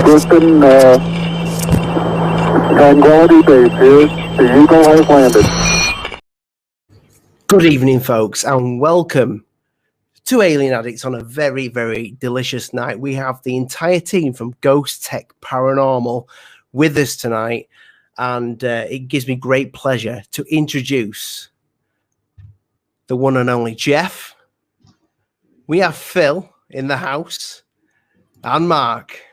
Houston, Tranquility Base here. The Eagle has landed. Good evening, folks, and welcome to Alien Addicts on a very, very delicious night. We have the entire team from Ghostech Paranormal with us tonight, and it gives me great pleasure to introduce the one and only Jeff. We have Phil in the house and Mark.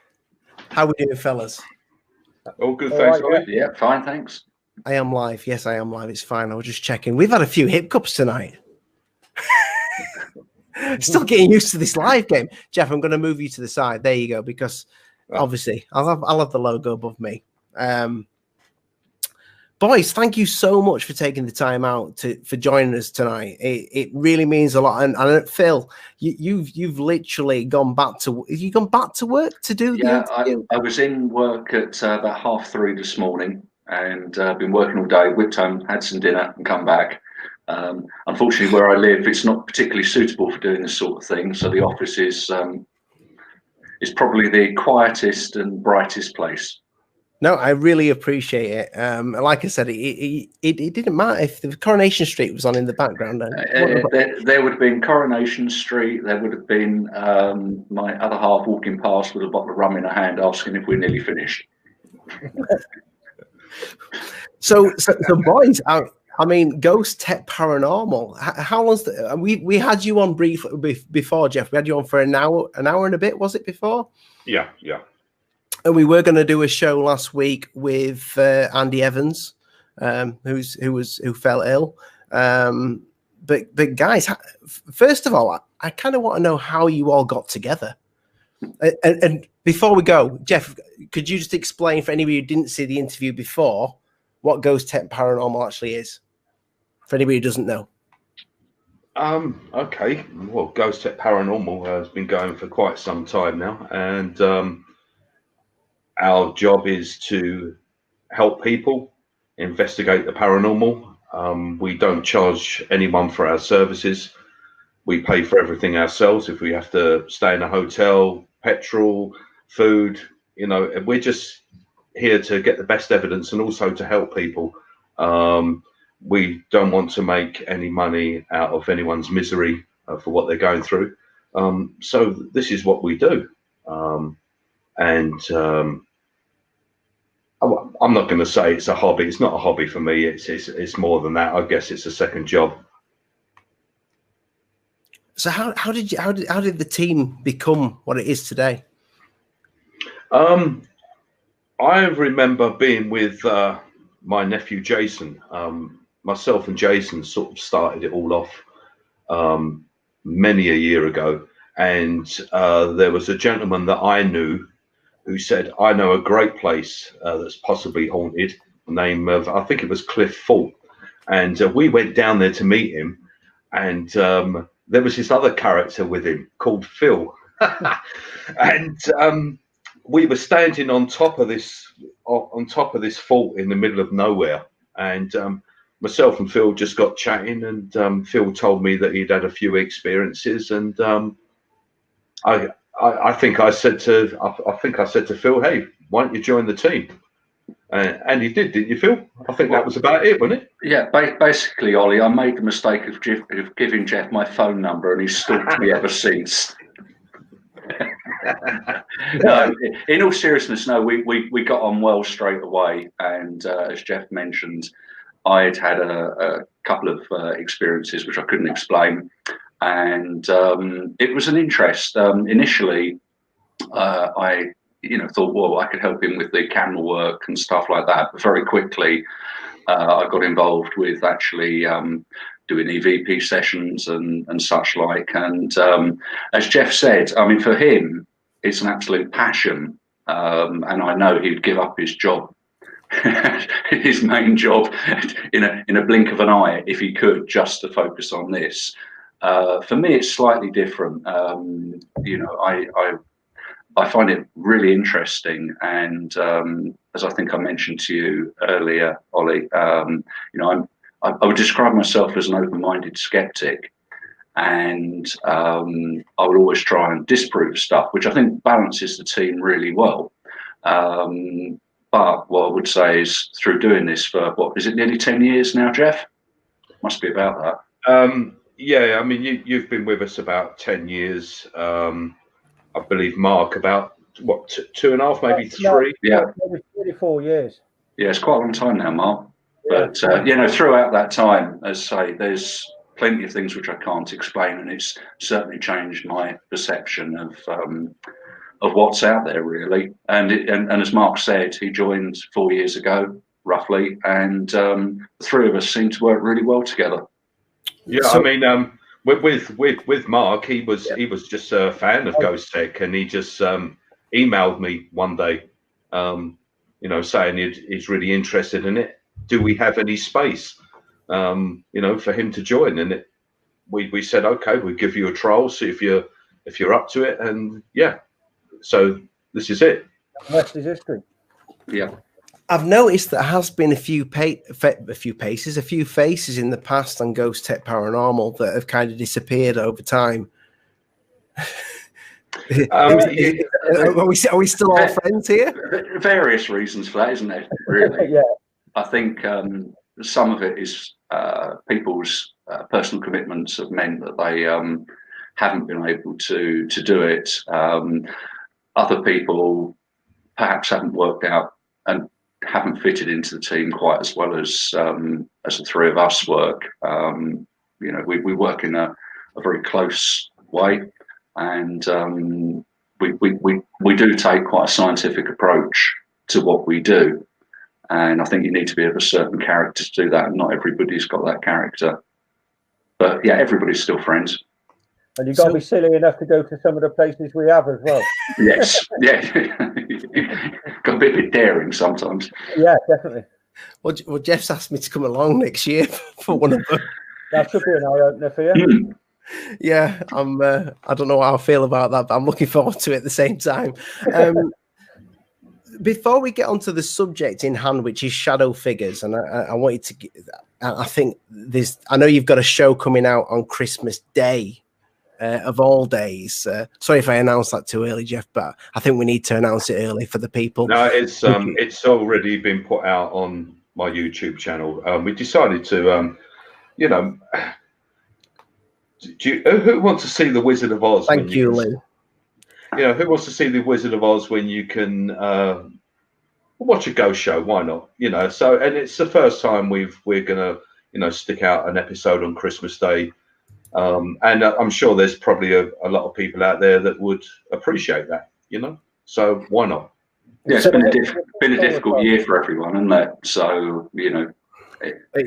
How are we doing, fellas? All good, thanks, Ollie. Ollie. Yeah, fine, thanks. I am live. Yes, I am live. It's fine. I was just checking. We've had a few hiccups tonight. Still getting used to this live game. Jeff, I'm going to move you to the side. There you go, because obviously I'll have the logo above me. Boys, thank you so much for taking the time out for joining us tonight. It really means a lot. And Phil, you've literally gone back to. Have you gone back to work to do the interview? I was in work at about 3:30 this morning, and I've been working all day. Whipped home, had some dinner, and come back. Unfortunately, where I live, it's not particularly suitable for doing this sort of thing. So the office is probably the quietest and brightest place. No, I really appreciate it. Like I said, it didn't matter if the Coronation Street was on in the background. There would have been Coronation Street. There would have been my other half walking past with a bottle of rum in her hand, asking if we're nearly finished. So boys, I mean, Ghostech Paranormal. How long's we had you on briefly before, Jeff? We had you on for an hour and a bit. Was it before? Yeah. And we were going to do a show last week with Andy Evans, who fell ill. But guys, first of all, I kind of want to know how you all got together. And before we go, Jeff, could you just explain for anybody who didn't see the interview before what Ghostech Paranormal actually is? For anybody who doesn't know. Okay. Well, Ghostech Paranormal has been going for quite some time now, and our job is to help people investigate the paranormal. We don't charge anyone for our services. We pay for everything ourselves. If we have to stay in a hotel, petrol, food, we're just here to get the best evidence and also to help people. We don't want to make any money out of anyone's misery for what they're going through. So this is what we do. I'm not going to say it's a hobby. It's not a hobby for me. It's more than that. I guess it's a second job. So how did the team become what it is today? I remember being with my nephew Jason. Myself and Jason sort of started it all off many a year ago, and there was a gentleman that I knew who said, I know a great place that's possibly haunted, name of, I think it was Cliff Fort. And we went down there to meet him, and there was this other character with him called Phil. And we were standing on top of this fort in the middle of nowhere. And myself and Phil just got chatting, and Phil told me that he'd had a few experiences, and I think I said to Phil, hey, why don't you join the team? And he did, didn't you, Phil? I think that was about it, wasn't it? Yeah, basically, Ollie, I made the mistake of giving Jeff my phone number, and he's stalked me ever since. No, in all seriousness, no, we got on well straight away. And as Jeff mentioned, I had a couple of experiences which I couldn't explain. And it was an interest. Initially, I thought, well, I could help him with the camera work and stuff like that. But very quickly, I got involved with actually doing EVP sessions and such like. And as Jeff said, I mean, for him, it's an absolute passion. And I know he'd give up his job, his main job, in a blink of an eye if he could, just to focus on this. For me, it's slightly different. I find it really interesting, and as I think I mentioned to you earlier, Ollie, I would describe myself as an open-minded skeptic, and I would always try and disprove stuff, which I think balances the team really well. But what I would say is, through doing this for, what is it, nearly 10 years now, Jeff? Must be about that. Yeah, I mean, you've been with us about 10 years. I believe Mark about, what, 2.5, maybe 3? Yeah. Maybe 34 years. Yeah, it's quite a long time now, Mark. Yeah. But, you know, throughout that time, as I say, there's plenty of things which I can't explain, and it's certainly changed my perception of what's out there, really. And as Mark said, he joined 4 years ago, roughly, and the three of us seem to work really well together. Yeah, so, I mean, with Mark, he was just a fan of Ghostech, and he just emailed me one day, you know, saying he's really interested in it. Do we have any space, you know, for him to join? And we said, okay, we'll give you a trial, see if you're up to it, and yeah. So this is it. Rest is history. Yeah. I've noticed there has been a few faces in the past on Ghostech Paranormal that have kind of disappeared over time. Are we still all friends here? Various reasons for that, isn't there? Really. Yeah. I think some of it is people's personal commitments have meant that they haven't been able to do it. Other people perhaps haven't worked out and haven't fitted into the team quite as well as the three of us work. You know, we work in a very close way, and we do take quite a scientific approach to what we do. And I think you need to be of a certain character to do that, and not everybody's got that character. But yeah, everybody's still friends. And you've got to be silly enough to go to some of the places we have as well. Yes, yeah. Got a bit daring sometimes. Yeah, definitely. Well, Jeff's asked me to come along next year for one of them. That should be an eye-opener for you. Yeah, I don't know how I feel about that, but I'm looking forward to it at the same time. Before we get onto the subject in hand, which is shadow figures, and I wanted to, I think I know you've got a show coming out on Christmas Day. Of all days. Sorry if I announced that too early, Jeff, but I think we need to announce it early for the people. No, it's already been put out on my YouTube channel. We decided to, you know, who wants to see the Wizard of Oz? Thank you, Lou. You know, who wants to see the Wizard of Oz when you can watch a ghost show? Why not? You know, so, and it's the first time we're gonna, you know, stick out an episode on Christmas Day. And I'm sure there's probably a lot of people out there that would appreciate that, you know. So why not? Yeah, it's been a difficult year for everyone, isn't it? So you know,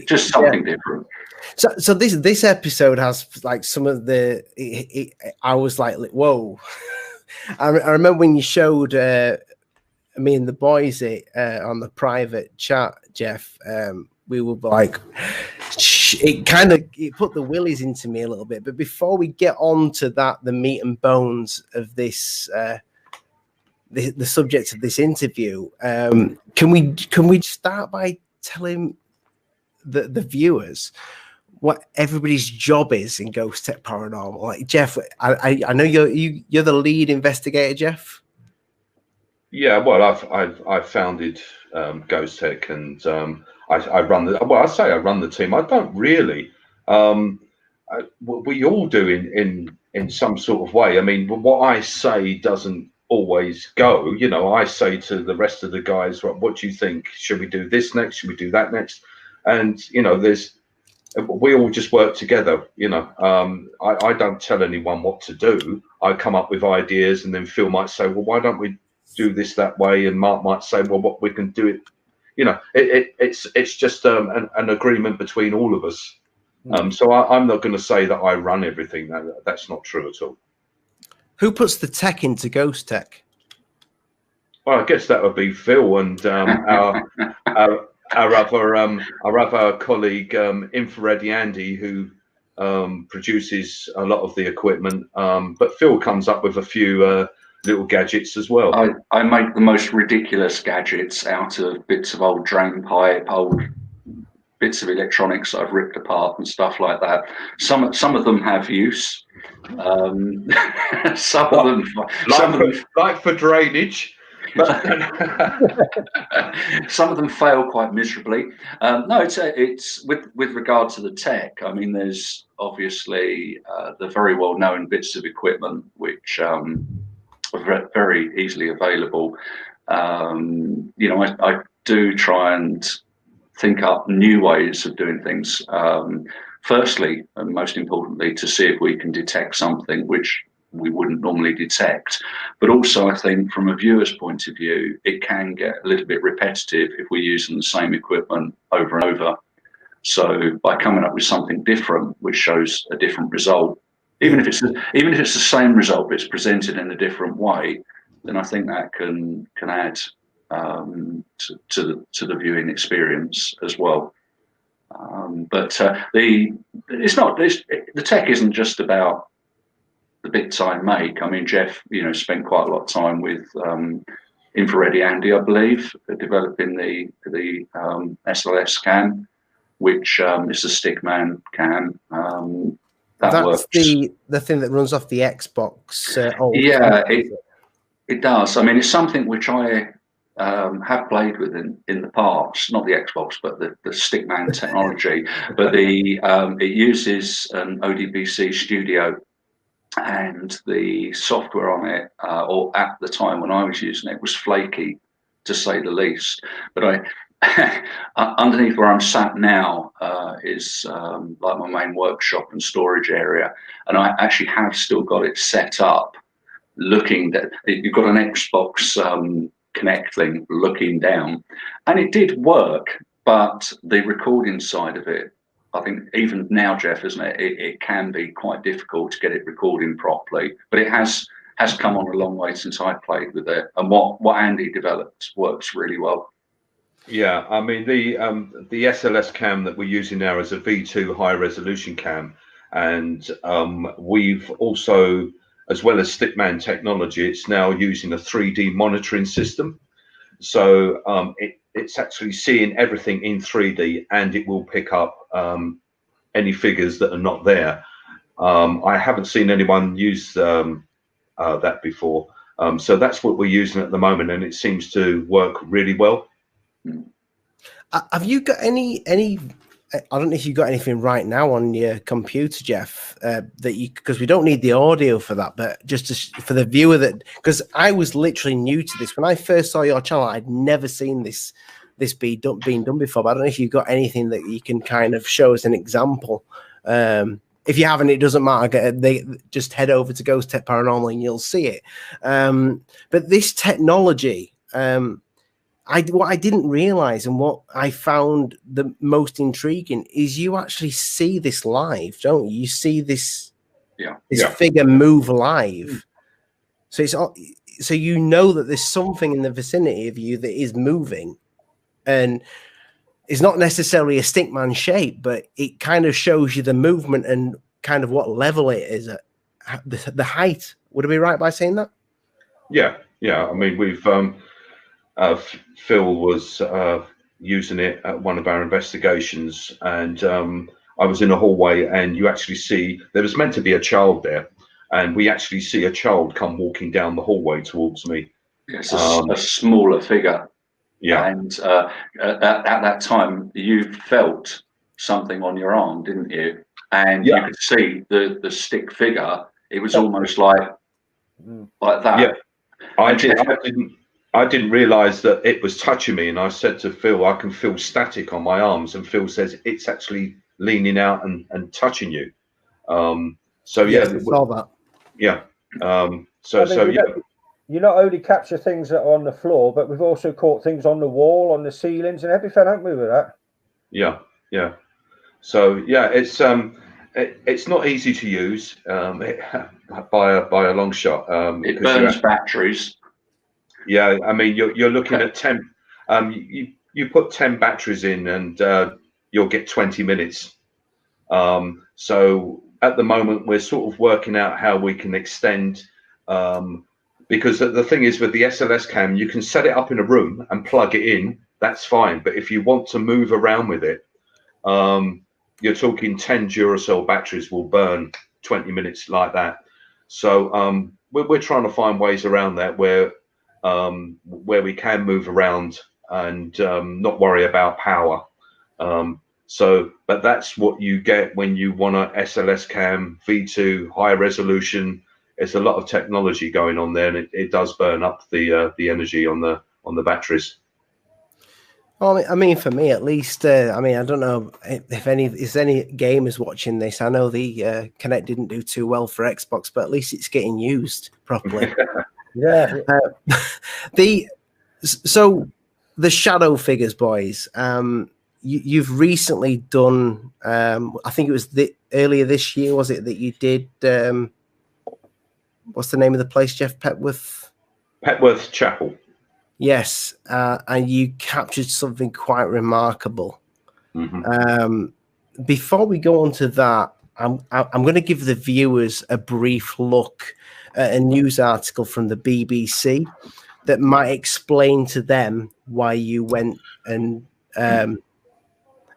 just something different. So this episode has like some of the. I was like, whoa! I remember when you showed me and the boys on the private chat, Jeff. We were like, it put the willies into me a little bit. But before we get on to that, the meat and bones of this, the subject of this interview, can we start by telling the viewers what everybody's job is in Ghostech Paranormal? Like Jeff, I know you're the lead investigator, Jeff. Yeah, well, I've founded Ghostech, and I run the. Well, I say I run the team. I don't really. We all do in some sort of way. I mean, what I say doesn't always go. You know, I say to the rest of the guys, "What do you think? Should we do this next? Should we do that next?" And you know, we all just work together. You know, I don't tell anyone what to do. I come up with ideas, and then Phil might say, "Well, why don't we do this that way?" And Mark might say, "Well, what we can do it." You know, it's just an agreement between all of us. So I'm not going to say that I run everything. That's not true at all. Who puts the tech into Ghostech? Well, I guess that would be Phil and our other colleague, Infrared Andy, who produces a lot of the equipment. But Phil comes up with a few little gadgets as well. I make the most ridiculous gadgets out of bits of old drain pipe, old bits of electronics that I've ripped apart and stuff like that. Some of them have use. Some of them like for drainage. Some of them fail quite miserably. No, it's with regard to the tech. I mean, there's obviously the very well-known bits of equipment which are very easily available. I do try and think up new ways of doing things. Firstly, and most importantly, to see if we can detect something which we wouldn't normally detect. But also, I think from a viewer's point of view, it can get a little bit repetitive if we're using the same equipment over and over. So by coming up with something different, which shows a different result, even if it's the same result, but it's presented in a different way, then I think that can add to the viewing experience as well. But the tech isn't just about the bits I make. I mean, Jeff, spent quite a lot of time with Infrared Andy, I believe, developing the SLS cam, which is the Stickman cam. That's works. the thing that runs off the Xbox. Yeah, it does. I mean, it's something which I have played with in the past, not the Xbox, but the Stickman technology. But it uses an ODBC Studio, and the software on it, or at the time when I was using it, was flaky, to say the least. But underneath where I'm sat now is like my main workshop and storage area, and I actually have still got it set up. Looking that you've got an Xbox Connect thing looking down, and it did work, but the recording side of it, I think even now, Jeff, isn't it? It can be quite difficult to get it recording properly, but it has come on a long way since I played with it, and what Andy developed works really well. Yeah, I mean the SLS cam that we're using now is a V2 high resolution cam, and we've also, as well as Stickman technology, it's now using a 3D monitoring system. So it's actually seeing everything in 3D, and it will pick up any figures that are not there. I haven't seen anyone use that before. So that's what we're using at the moment, and it seems to work really well. Have you got any? I don't know if you've got anything right now on your computer, Jeff, because we don't need the audio for that, but just for the viewer because I was literally new to this. When I first saw your channel, I'd never seen this being done before, but I don't know if you've got anything that you can kind of show as an example. If you haven't, it doesn't matter. They just head over to Ghostech Paranormal and you'll see it. But this technology, what I didn't realize and what I found the most intriguing is you actually see this live, don't you? You see this figure move live. So you know that there's something in the vicinity of you that is moving, and it's not necessarily a Stickman shape, but it kind of shows you the movement and kind of what level it is at, the height. Would I be right by saying that? Yeah. I mean, we've Phil was using it at one of our investigations, and I was in a hallway, and you actually see there was meant to be a child there, and we actually see a child come walking down the hallway towards me. It's a smaller figure. Yeah. And at that time, you felt something on your arm, didn't you? And you could see the stick figure. It was almost like that. Yeah. I didn't realize that it was touching me, and I said to Phil, I can feel static on my arms, and Phil says it's actually leaning out and touching you. So yes, I saw that. Yeah. You not only capture things that are on the floor, but we've also caught things on the wall, on the ceilings, and everything, haven't we, with that? Yeah. So it's not easy to use by a long shot. It burns batteries. Yeah, I mean you're looking at 10. You put 10 batteries in, and you'll get 20 minutes. So at the moment we're sort of working out how we can extend. Because the thing is, with the SLS cam, you can set it up in a room and plug it in. That's fine. But if you want to move around with it, you're talking 10 Duracell batteries will burn 20 minutes like that. So we're trying to find ways around that where where we can move around and not worry about power. But that's what you get when you want a SLS cam V2 high resolution. It's a lot of technology going on there, and it does burn up the energy on the batteries. Well, I mean, for me at least, I mean, I don't know if any gamers watching this. I know the Kinect didn't do too well for Xbox, but at least it's getting used properly. Yeah. So the shadow figures, boys. You've recently done. I think it was earlier this year, was it, that you did? What's the name of the place, Jeff? Petworth Chapel. Yes, and you captured something quite remarkable. Before we go on to that, I'm going to give the viewers a brief look at a news article from the BBC that might explain to them why you went and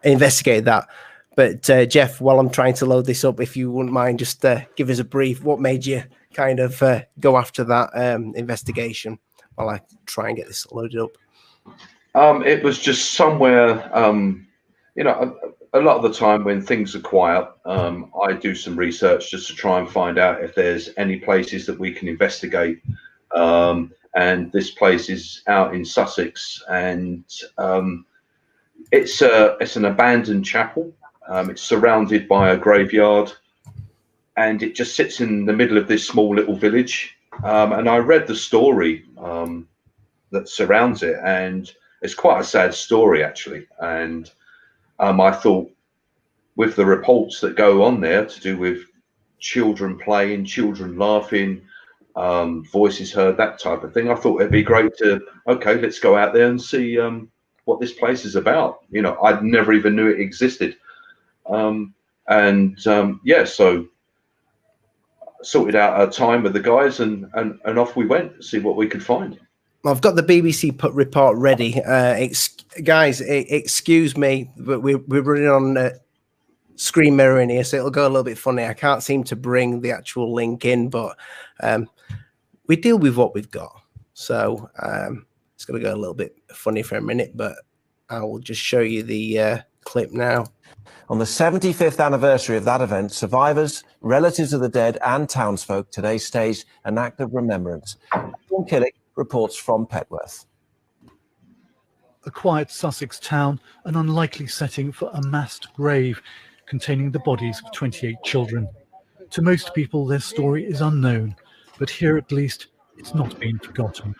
investigated that. But Jeff, while I'm trying to load this up, if you wouldn't mind, just give us a brief. What made you kind of go after that investigation while I try and get this loaded up? It was just somewhere, you know, a lot of the time when things are quiet, I do some research just to try and find out if there's any places that we can investigate. And this place is out in Sussex, and it's an abandoned chapel. It's surrounded by a graveyard, and it just sits in the middle of this small little village. And I read the story that surrounds it, and it's quite a sad story, actually. And I thought, with the reports that go on there to do with children playing, children laughing, voices heard, that type of thing, I thought it'd be great to, okay, let's go out there and see what this place is about. You know, I'd never even knew it existed. Yeah, so sorted out a time with the guys, and off we went to see what we could find. I've got the BBC report ready. Guys, excuse me, but we're running on screen mirroring here, so it'll go a little bit funny. I can't seem to bring the actual link in, but we deal with what we've got. So it's going to go a little bit funny for a minute, but I will just show you the clip now. On the 75th anniversary of that event, survivors, relatives of the dead and townsfolk today staged an act of remembrance. Sean Killick reports from Petworth. A quiet Sussex town, an unlikely setting for a massed grave containing the bodies of 28 children. To most people, their story is unknown, but here at least it's not been forgotten.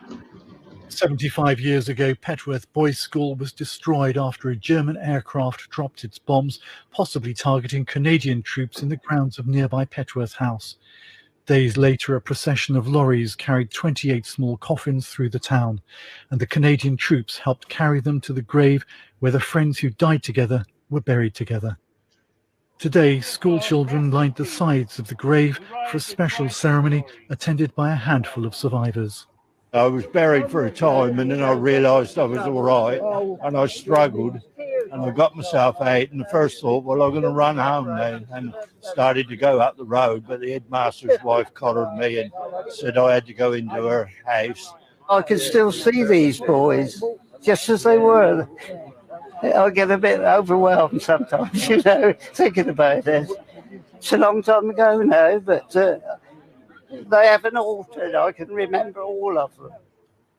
75 years ago, Petworth Boys' School was destroyed after a German aircraft dropped its bombs, possibly targeting Canadian troops in the grounds of nearby Petworth House. Days later, a procession of lorries carried 28 small coffins through the town, and the Canadian troops helped carry them to the grave where the friends who died together were buried together. Today, school children lined the sides of the grave for a special ceremony attended by a handful of survivors. I was buried for a time, and then I realised I was all right, and I struggled, and I got myself out, and the first thought, well, I'm going to run home now, and started to go up the road, but the headmaster's wife collared me and said I had to go into her house. I can still see these boys, just as they were. I get a bit overwhelmed sometimes, you know, thinking about it. It's a long time ago now, but they haven't altered. I can remember all of them.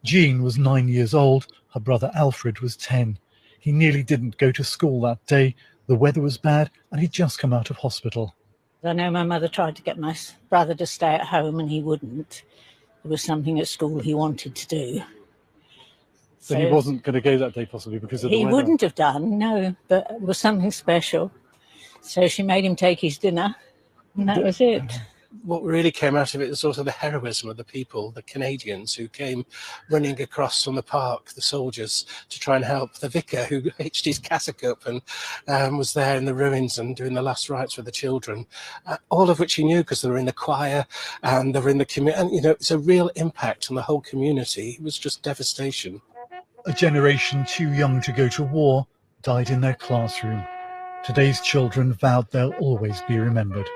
Jean was 9 years old. Her brother Alfred was 10. He nearly didn't go to school that day. The weather was bad and he'd just come out of hospital. I know my mother tried to get my brother to stay at home and he wouldn't. There was something at school he wanted to do. So he wasn't going to go that day possibly because of the weather? He wouldn't have done, no, but it was something special. So she made him take his dinner and that was it. What really came out of it was also the heroism of the people, the Canadians who came running across from the park, the soldiers, to try and help the vicar who hitched his cassock up and was there in the ruins and doing the last rites with the children, all of which he knew because they were in the choir and they were in the community. And, you know, it's a real impact on the whole community. It was just devastation. A generation too young to go to war died in their classroom. Today's children vowed they'll always be remembered.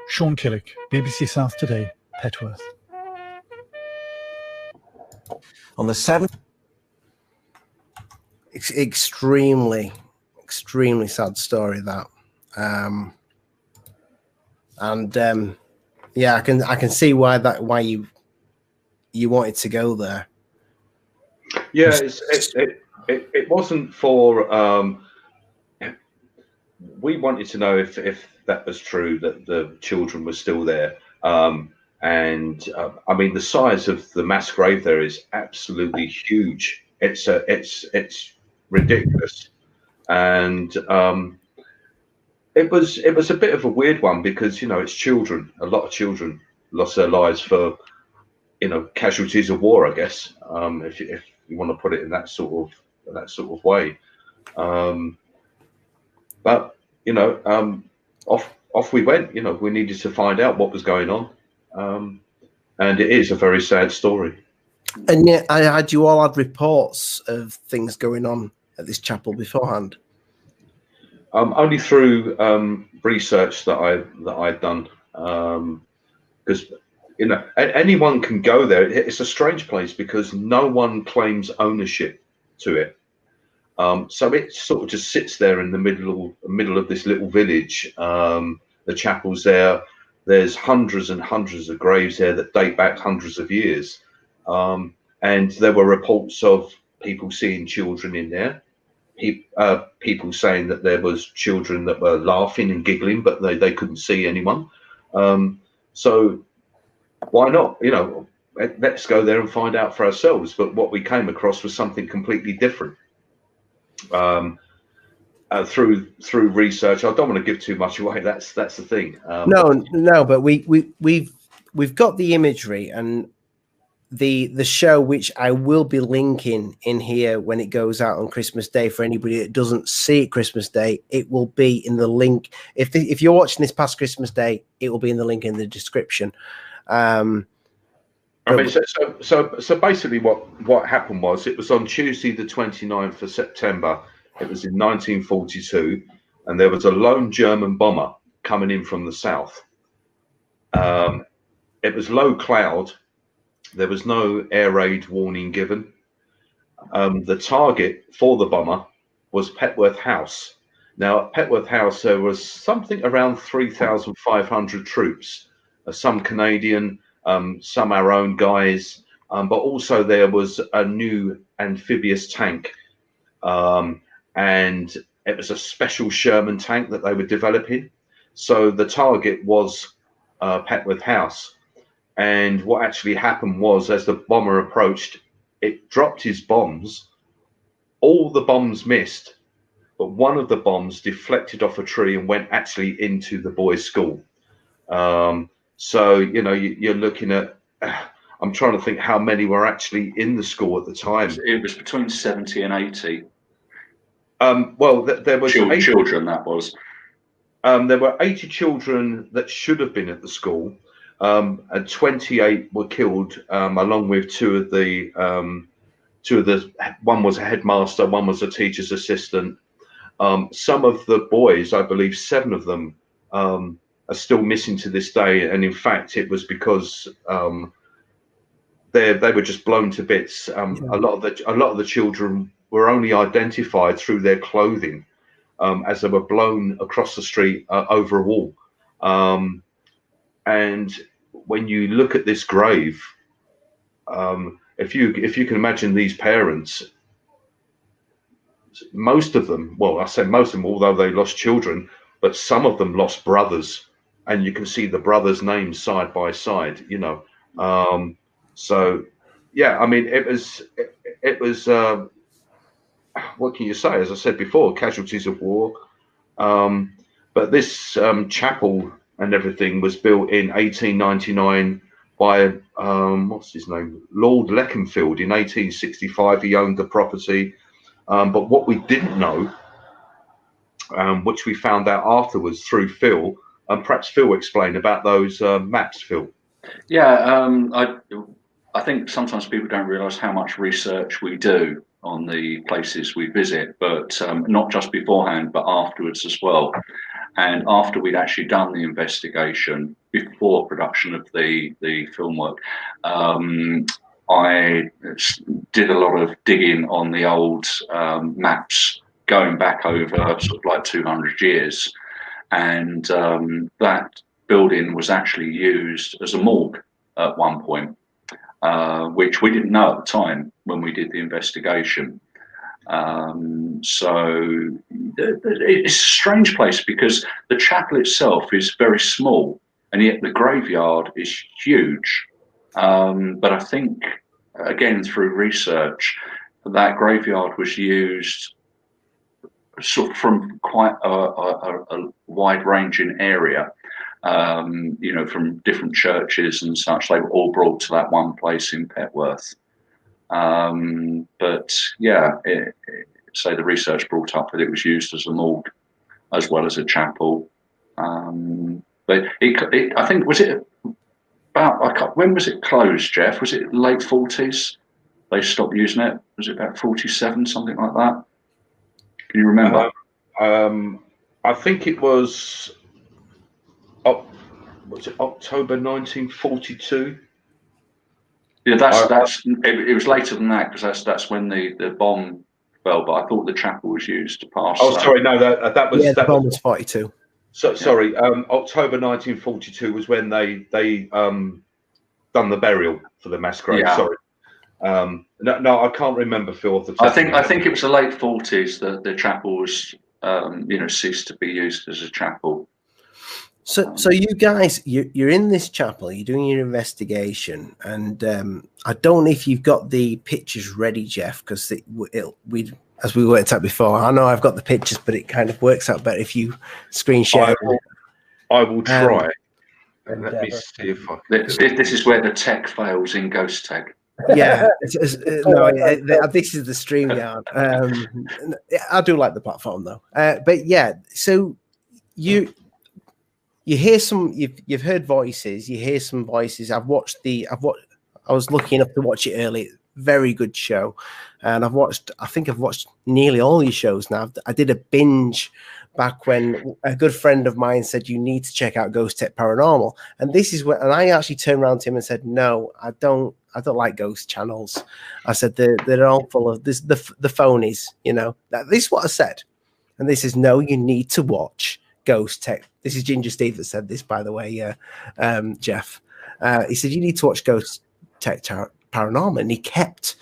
Sean Killick, BBC South Today, Petworth. On the 7th. It's extremely sad story, that. Yeah, I can see why you wanted to go there. Yeah, it wasn't for. We wanted to know if that was true, that the children were still there. I mean, the size of the mass grave there is absolutely huge. It's ridiculous, and it was a bit of a weird one because, you know, it's children. A lot of children lost their lives for, you know, casualties of war, I guess, if you want to put it in that sort of way. But, you know, off we went. You know, we needed to find out what was going on, and it is a very sad story. And yet, had you all had reports of things going on at this chapel beforehand? Only through research that I've done, because, you know, anyone can go there. It's a strange place because no one claims ownership to it. So it sort of just sits there in the middle of this little village. The chapel's there. There's hundreds and hundreds of graves there that date back hundreds of years. And there were reports of people seeing children in there. People saying that there was children that were laughing and giggling, but they couldn't see anyone. So why not? You know, let's go there and find out for ourselves. But what we came across was something completely different. Through research, I don't want to give too much away. That's the thing. No, but we've got the imagery and the show, which I will be linking in here when it goes out on Christmas Day. For anybody that doesn't see it Christmas Day, it will be in the link. If you're watching this past Christmas Day, it will be in the link in the description. I mean, so basically what happened was, it was on Tuesday the 29th of September. It was in 1942, and there was a lone German bomber coming in from the south. It was low cloud. There was no air raid warning given. The target for the bomber was Petworth House. Now, at Petworth House, there was something around 3,500 troops, some Canadian, some our own guys, but also there was a new amphibious tank, and it was a special Sherman tank that they were developing. So the target was Petworth House. And what actually happened was, as the bomber approached, it dropped his bombs. All the bombs missed, but one of the bombs deflected off a tree and went actually into the boys' school. So, you know, you're looking at, I'm trying to think how many were actually in the school at the time. It was between 70 and 80. Well, there was children, that was. There were 80 children that should have been at the school. And 28 were killed, along with two of the one was a headmaster, one was a teacher's assistant. Some of the boys, I believe 7 of them, are still missing to this day, and in fact it was because they were just blown to bits. A lot of the children were only identified through their clothing, as they were blown across the street over a wall. And when you look at this grave, if you can imagine these parents, most of them, well, I say most of them, although they lost children, but some of them lost brothers, and you can see the brothers' names side by side, you know. So, yeah, I mean, it was what can you say? As I said before, casualties of war. But this chapel and everything was built in 1899 by what's his name, Lord Leconfield. In 1865 he owned the property, but what we didn't know, which we found out afterwards through Phil, and perhaps Phil explain about those maps, Phil. Yeah, I think sometimes people don't realise how much research we do on the places we visit, but not just beforehand, but afterwards as well. And after we'd actually done the investigation, before production of the film work, I did a lot of digging on the old maps going back over sort of like 200 years. And that building was actually used as a morgue at one point, which we didn't know at the time when we did the investigation. So it's a strange place because the chapel itself is very small, and yet the graveyard is huge. But I think, again, through research, that graveyard was used sort of from quite a wide-ranging area. You know, from different churches and such. They were all brought to that one place in Petworth. But yeah, say the research brought up that it was used as a morgue as well as a chapel. But I think, was it about, when was it closed, Jeff? Was it late 40s? They stopped using it. Was it about 47, something like that? Can you remember? I think it was October 1942? Yeah, it was later than that, because that's when the bomb fell. But I thought the chapel was used to pass. Oh, sorry, no, that was the bomb was 42. So sorry, October 1942 was when they done the burial for the mass grave. Yeah. Sorry, no, I can't remember, Phil. Off the top I think it was the late 40s that the chapel was ceased to be used as a chapel. So you guys, you're in this chapel, you're doing your investigation, and I don't know if you've got the pictures ready, Jeff, because as we worked out before, I know I've got the pictures, but it kind of works out better if you screen share. I will try. Let me see if I can. This is where the tech fails in Ghostech. Yeah, this is the StreamYard. I do like the platform though, but yeah. So you hear you've heard voices. You hear some voices. I was lucky enough to watch it early. Very good show, and I think I've watched nearly all your shows now. I did a binge back when a good friend of mine said you need to check out Ghostech Paranormal, and this is when, and I actually turned around to him and said, no, I don't like ghost channels. I said they're all full of this, the phonies, this is what I said. And this is, no, you need to watch Ghostech. This is Ginger Steve that said this, by the way, Jeff. He said, you need to watch Ghostech Paranormal, and he kept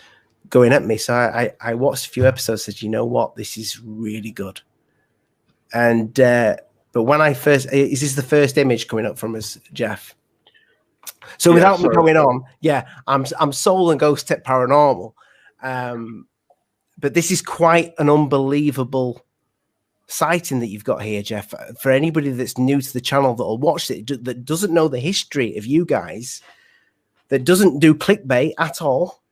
going at me. So I watched a few episodes, said, you know what, this is really good. And but when I first, is this the first image coming up from us, Jeff? So without me going on, I'm sold on Ghostech Paranormal, but this is quite an unbelievable sighting that you've got here, Jeff. For anybody that's new to the channel that'll watch it, that doesn't know the history of you guys, that doesn't do clickbait at all,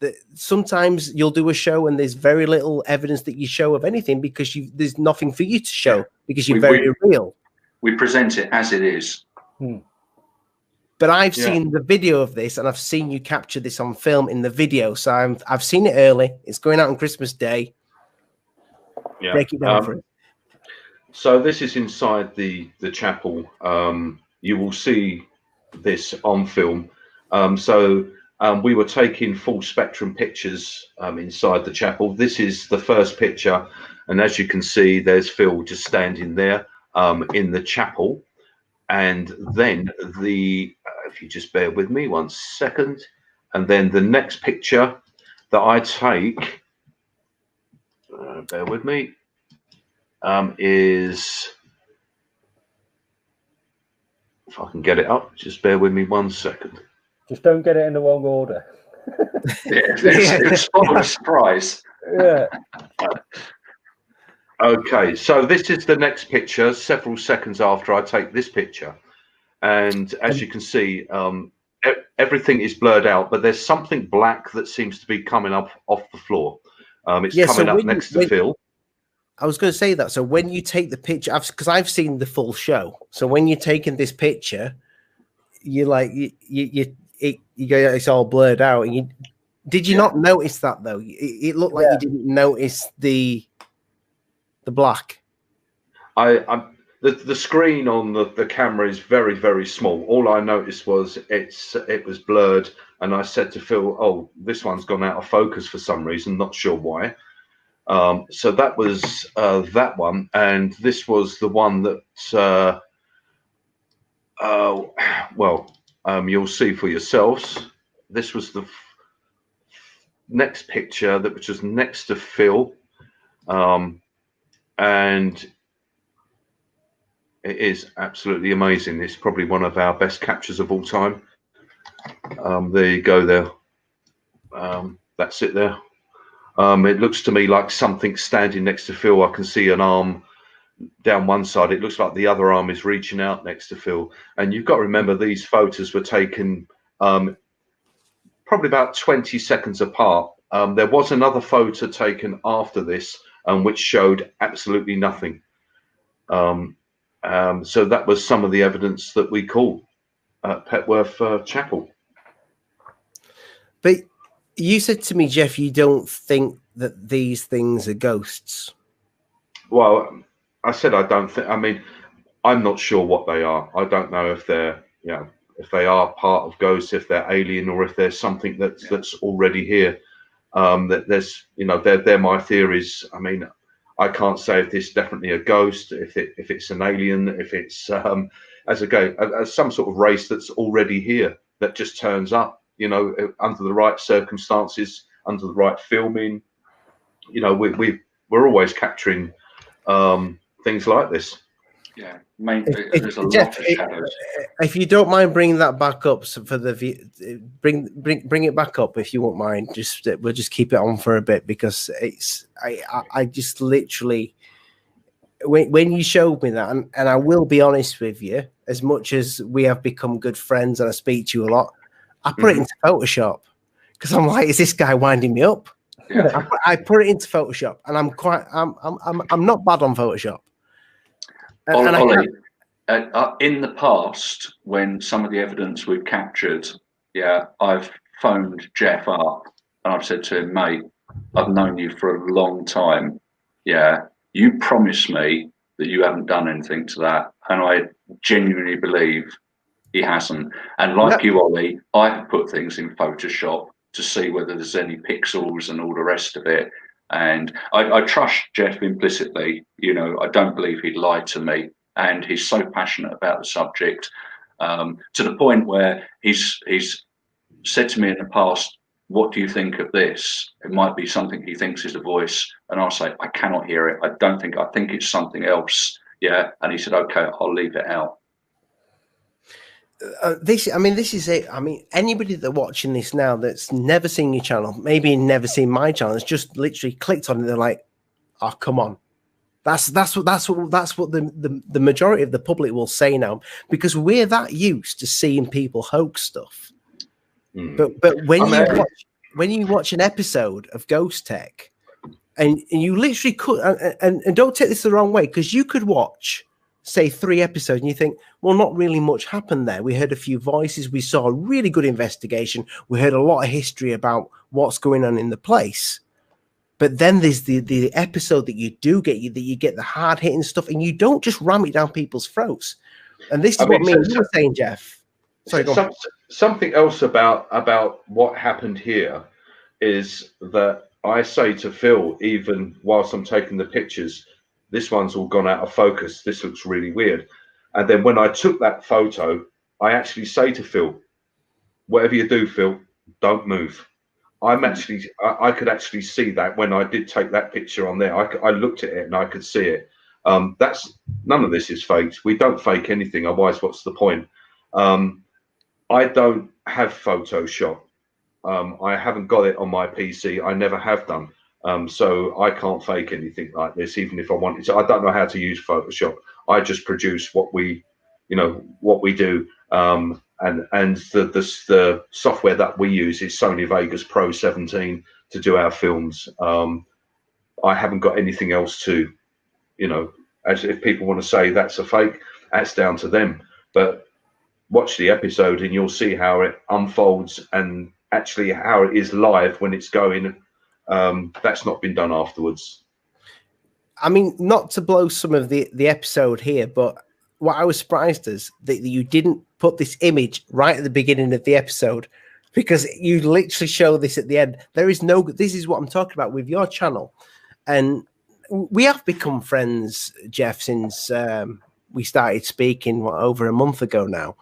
that sometimes you'll do a show and there's very little evidence that you show of anything because there's nothing for you to show because you're very real. We present it as it is. But I've seen the video of this, and I've seen you capture this on film in the video. So I've seen it early. It's going out on Christmas Day. Yeah. Break it down for it. So this is inside the chapel. You will see this on film. We were taking full spectrum pictures inside the chapel. This is the first picture, and as you can see, there's Phil just standing there in the chapel. And then if you just bear with me 1 second, and then the next picture that I take, bear with me, is, if I can get it up, just bear with me 1 second. Just don't get it in the wrong order. It's full of surprise. Yeah. Okay, so this is the next picture, several seconds after I take this picture. And as you can see, everything is blurred out, but there's something black that seems to be coming up off the floor. It's coming up next to Phil. I was going to say that. So when you take the picture, because I've seen the full show. So when you're taking this picture, you go, it's all blurred out. And did you not notice that though? It looked like you didn't notice the black. The screen on the camera is very, very small. All I noticed was it was blurred, and I said to Phil, "Oh, this one's gone out of focus for some reason, not sure why." So that was that one, and this was the one that you'll see for yourselves. This was the next picture that was just next to Phil, and it is absolutely amazing. It's probably one of our best captures of all time. There you go there. That's it there. It looks to me like something standing next to Phil. I can see an arm down one side. It looks like the other arm is reaching out next to Phil. And you've got to remember these photos were taken probably about 20 seconds apart. There was another photo taken after this, which showed absolutely nothing. So that was some of the evidence that we caught at Petworth Chapel. But you said to me, Jeff, you don't think that these things are ghosts. Well, I said I don't think. I mean, I'm not sure what they are. I don't know if they're, if they are part of ghosts, if they're alien, or if there's something that's already here. That there's, they're my theories. I mean, I can't say if this is definitely a ghost, if it's an alien, if it's as some sort of race that's already here that just turns up, under the right circumstances, under the right filming. We're always capturing things like this. Yeah, there's a lot of shadows. If you don't mind bringing that back up for the bring it back up if you won't mind. We'll just keep it on for a bit because I just literally when you showed me that, and I will be honest with you, as much as we have become good friends and I speak to you a lot, I put it into Photoshop because I'm like, is this guy winding me up? Yeah. I put it into Photoshop, and I'm not bad on Photoshop. Ollie, in the past, when some of the evidence we've captured, I've phoned Jeff up and I've said to him, mate, I've known you for a long time. Yeah, you promised me that you haven't done anything to that, and I genuinely believe he hasn't. And like you, Ollie, I've put things in Photoshop to see whether there's any pixels and all the rest of it. And I trust Jeff implicitly. I don't believe he'd lie to me. And he's so passionate about the subject to the point where he's said to me in the past, what do you think of this? It might be something he thinks is a voice. And I'll say, I cannot hear it. I think it's something else. Yeah. And he said, okay, I'll leave it out. This is it. I mean, anybody that's watching this now that's never seen your channel, maybe never seen my channel, has just literally clicked on it. They're like, "Oh, come on!" That's what the majority of the public will say now, because we're that used to seeing people hoax stuff. But when you watch an episode of Ghostech, and you literally could, and don't take this the wrong way, because you could watch, say, 3 episodes and you think, well, not really much happened there. We heard a few voices. We saw a really good investigation. We heard a lot of history about what's going on in the place. But then there's the episode that you do get, that you get the hard hitting stuff, and you don't just ram it down people's throats. And this is what you were saying, Jeff. Sorry, something else about what happened here is that I say to Phil, even whilst I'm taking the pictures, this one's all gone out of focus. This looks really weird. And then when I took that photo, I actually say to Phil, whatever you do, Phil, don't move. I could actually see that when I did take that picture on there. I looked at it and I could see it. None of this is faked. We don't fake anything. Otherwise, what's the point? I don't have Photoshop. I haven't got it on my PC. I never have done. So I can't fake anything like this, even if I wanted to. I don't know how to use Photoshop. I just produce what we do. And the software that we use is Sony Vegas Pro 17 to do our films. I haven't got anything else to, as if people want to say that's a fake, that's down to them. But watch the episode and you'll see how it unfolds and actually how it is live when it's going. That's not been done afterwards. I mean, not to blow some of the episode here, but what I was surprised is that you didn't put this image right at the beginning of the episode because you literally show this at the end. There is no. This is what I'm talking about with your channel, and we have become friends, Jeff, since we started speaking over a month ago now.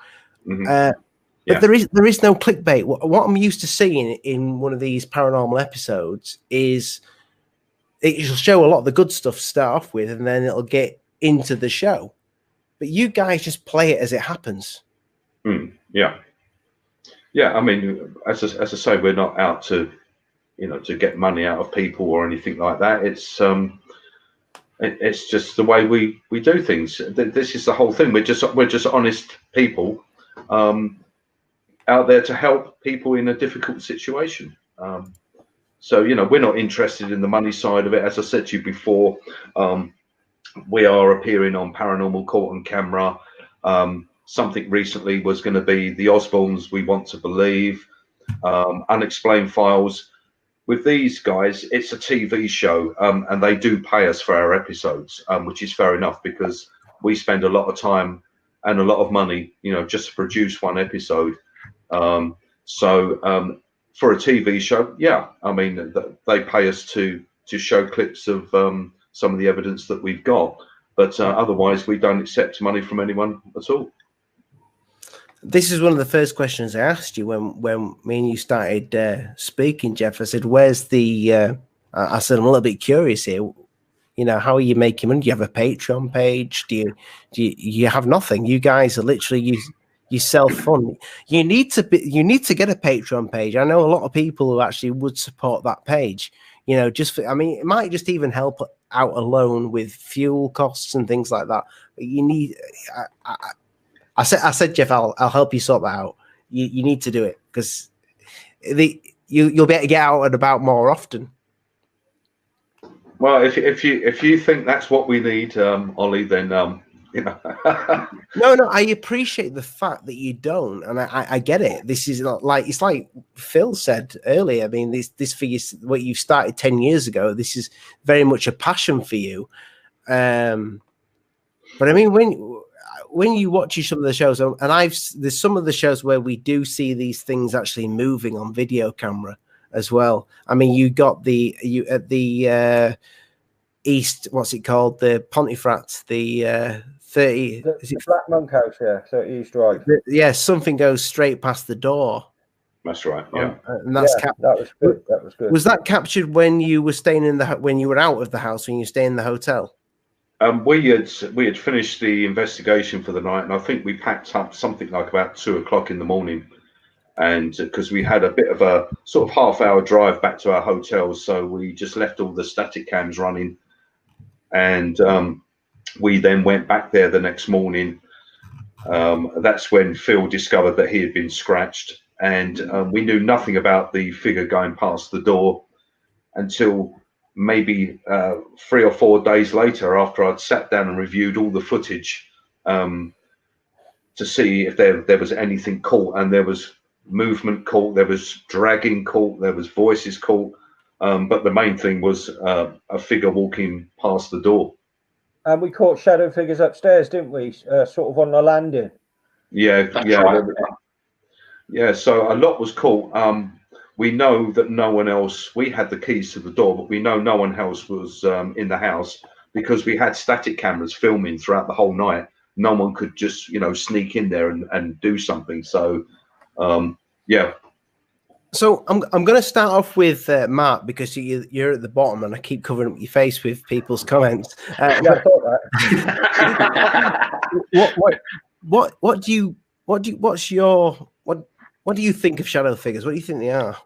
But there is no clickbait. What I'm used to seeing in one of these paranormal episodes is it'll show a lot of the good stuff to start off with, and then it'll get into the show. But you guys just play it as it happens. Yeah. I mean, as I say, we're not out to, to get money out of people or anything like that. It's just the way we do things. This is the whole thing. We're just honest people out there to help people in a difficult situation. So we're not interested in the money side of it. As I said to you before, we are appearing on Paranormal Caught on Camera. Something recently was going to be The Osbournes, We Want to Believe, Unexplained Files. With these guys, it's a TV show, and they do pay us for our episodes, which is fair enough because we spend a lot of time and a lot of money, just to produce one episode. So for a TV show, I mean, they pay us to show clips of some of the evidence that we've got, but otherwise we don't accept money from anyone at all. This is one of the first questions I asked you when me and you started speaking, Jeff. I said, "Where's the?" I said, "I'm a little bit curious here. How are you making money? Do you have a Patreon page? Do you have nothing? You guys are literally you self-fund. You need to get a Patreon page. I know a lot of people who actually would support that page. It might just even help out alone with fuel costs and things like that. But you need. I said, Jeff, I'll help you sort that out. You need to do it because you'll be able to get out and about more often. Well, if you think that's what we need, Ollie, then No, I appreciate the fact that you don't, and I get it. This is not like it's like Phil said earlier. I mean, this for you, what you started 10 years ago. This is very much a passion for you. But I mean, when you watch some of the shows, and there's some of the shows where we do see these things actually moving on video camera as well. I mean, you got the east, what's it called, the Pontefract, the 30. The Black Monk House, 30 East Drive. Something goes straight past the door. That's right. Yeah, and that's that was good. That was good. Was that captured when you were staying when you were out of the house, when you stay in the hotel? We had finished the investigation for the night, and I think we packed up something like about 2 o'clock in the morning, and because we had a bit of a sort of half-hour drive back to our hotel, so we just left all the static cams running, and we then went back there the next morning. That's when Phil discovered that he had been scratched, and we knew nothing about the figure going past the door until maybe 3 or 4 days later, after I'd sat down and reviewed all the footage to see if there was anything caught, and there was movement caught, there was dragging caught, there was voices caught, but the main thing was a figure walking past the door. And we caught shadow figures upstairs, didn't we? Sort of on the landing. Yeah. So a lot was caught. We know that no one else, we had the keys to the door, but we know no one else was in the house because we had static cameras filming throughout the whole night. No one could just, sneak in there and do something. So, yeah. So I'm going to start off with Mark, because you're at the bottom and I keep covering up your face with people's comments. I thought that. What do you think of shadow figures? What do you think they are?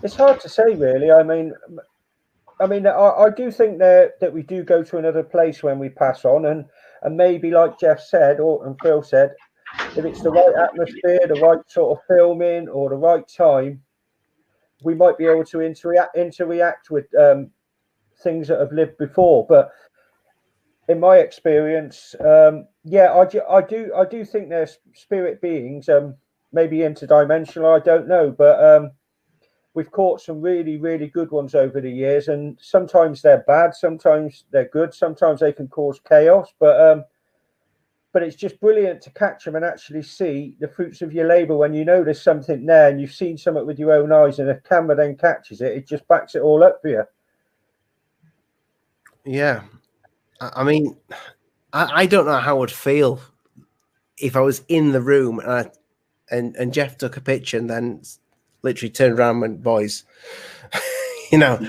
It's hard to say, really. I mean, I do think that we do go to another place when we pass on, and maybe like Jeff said and Phil said, if it's the right atmosphere, the right sort of filming, or the right time, we might be able to interact with things that have lived before. But in my experience, I do think there's spirit beings, maybe interdimensional, I don't know, but we've caught some really, really good ones over the years, and sometimes they're bad, sometimes they're good, sometimes they can cause chaos, but but it's just brilliant to catch them and actually see the fruits of your labour when you know there's something there and you've seen something with your own eyes, and the camera then catches it. It just backs it all up for you. Yeah, I mean, I don't know how I would feel if I was in the room and Jeff took a picture and then literally turned around and went, boys. You know,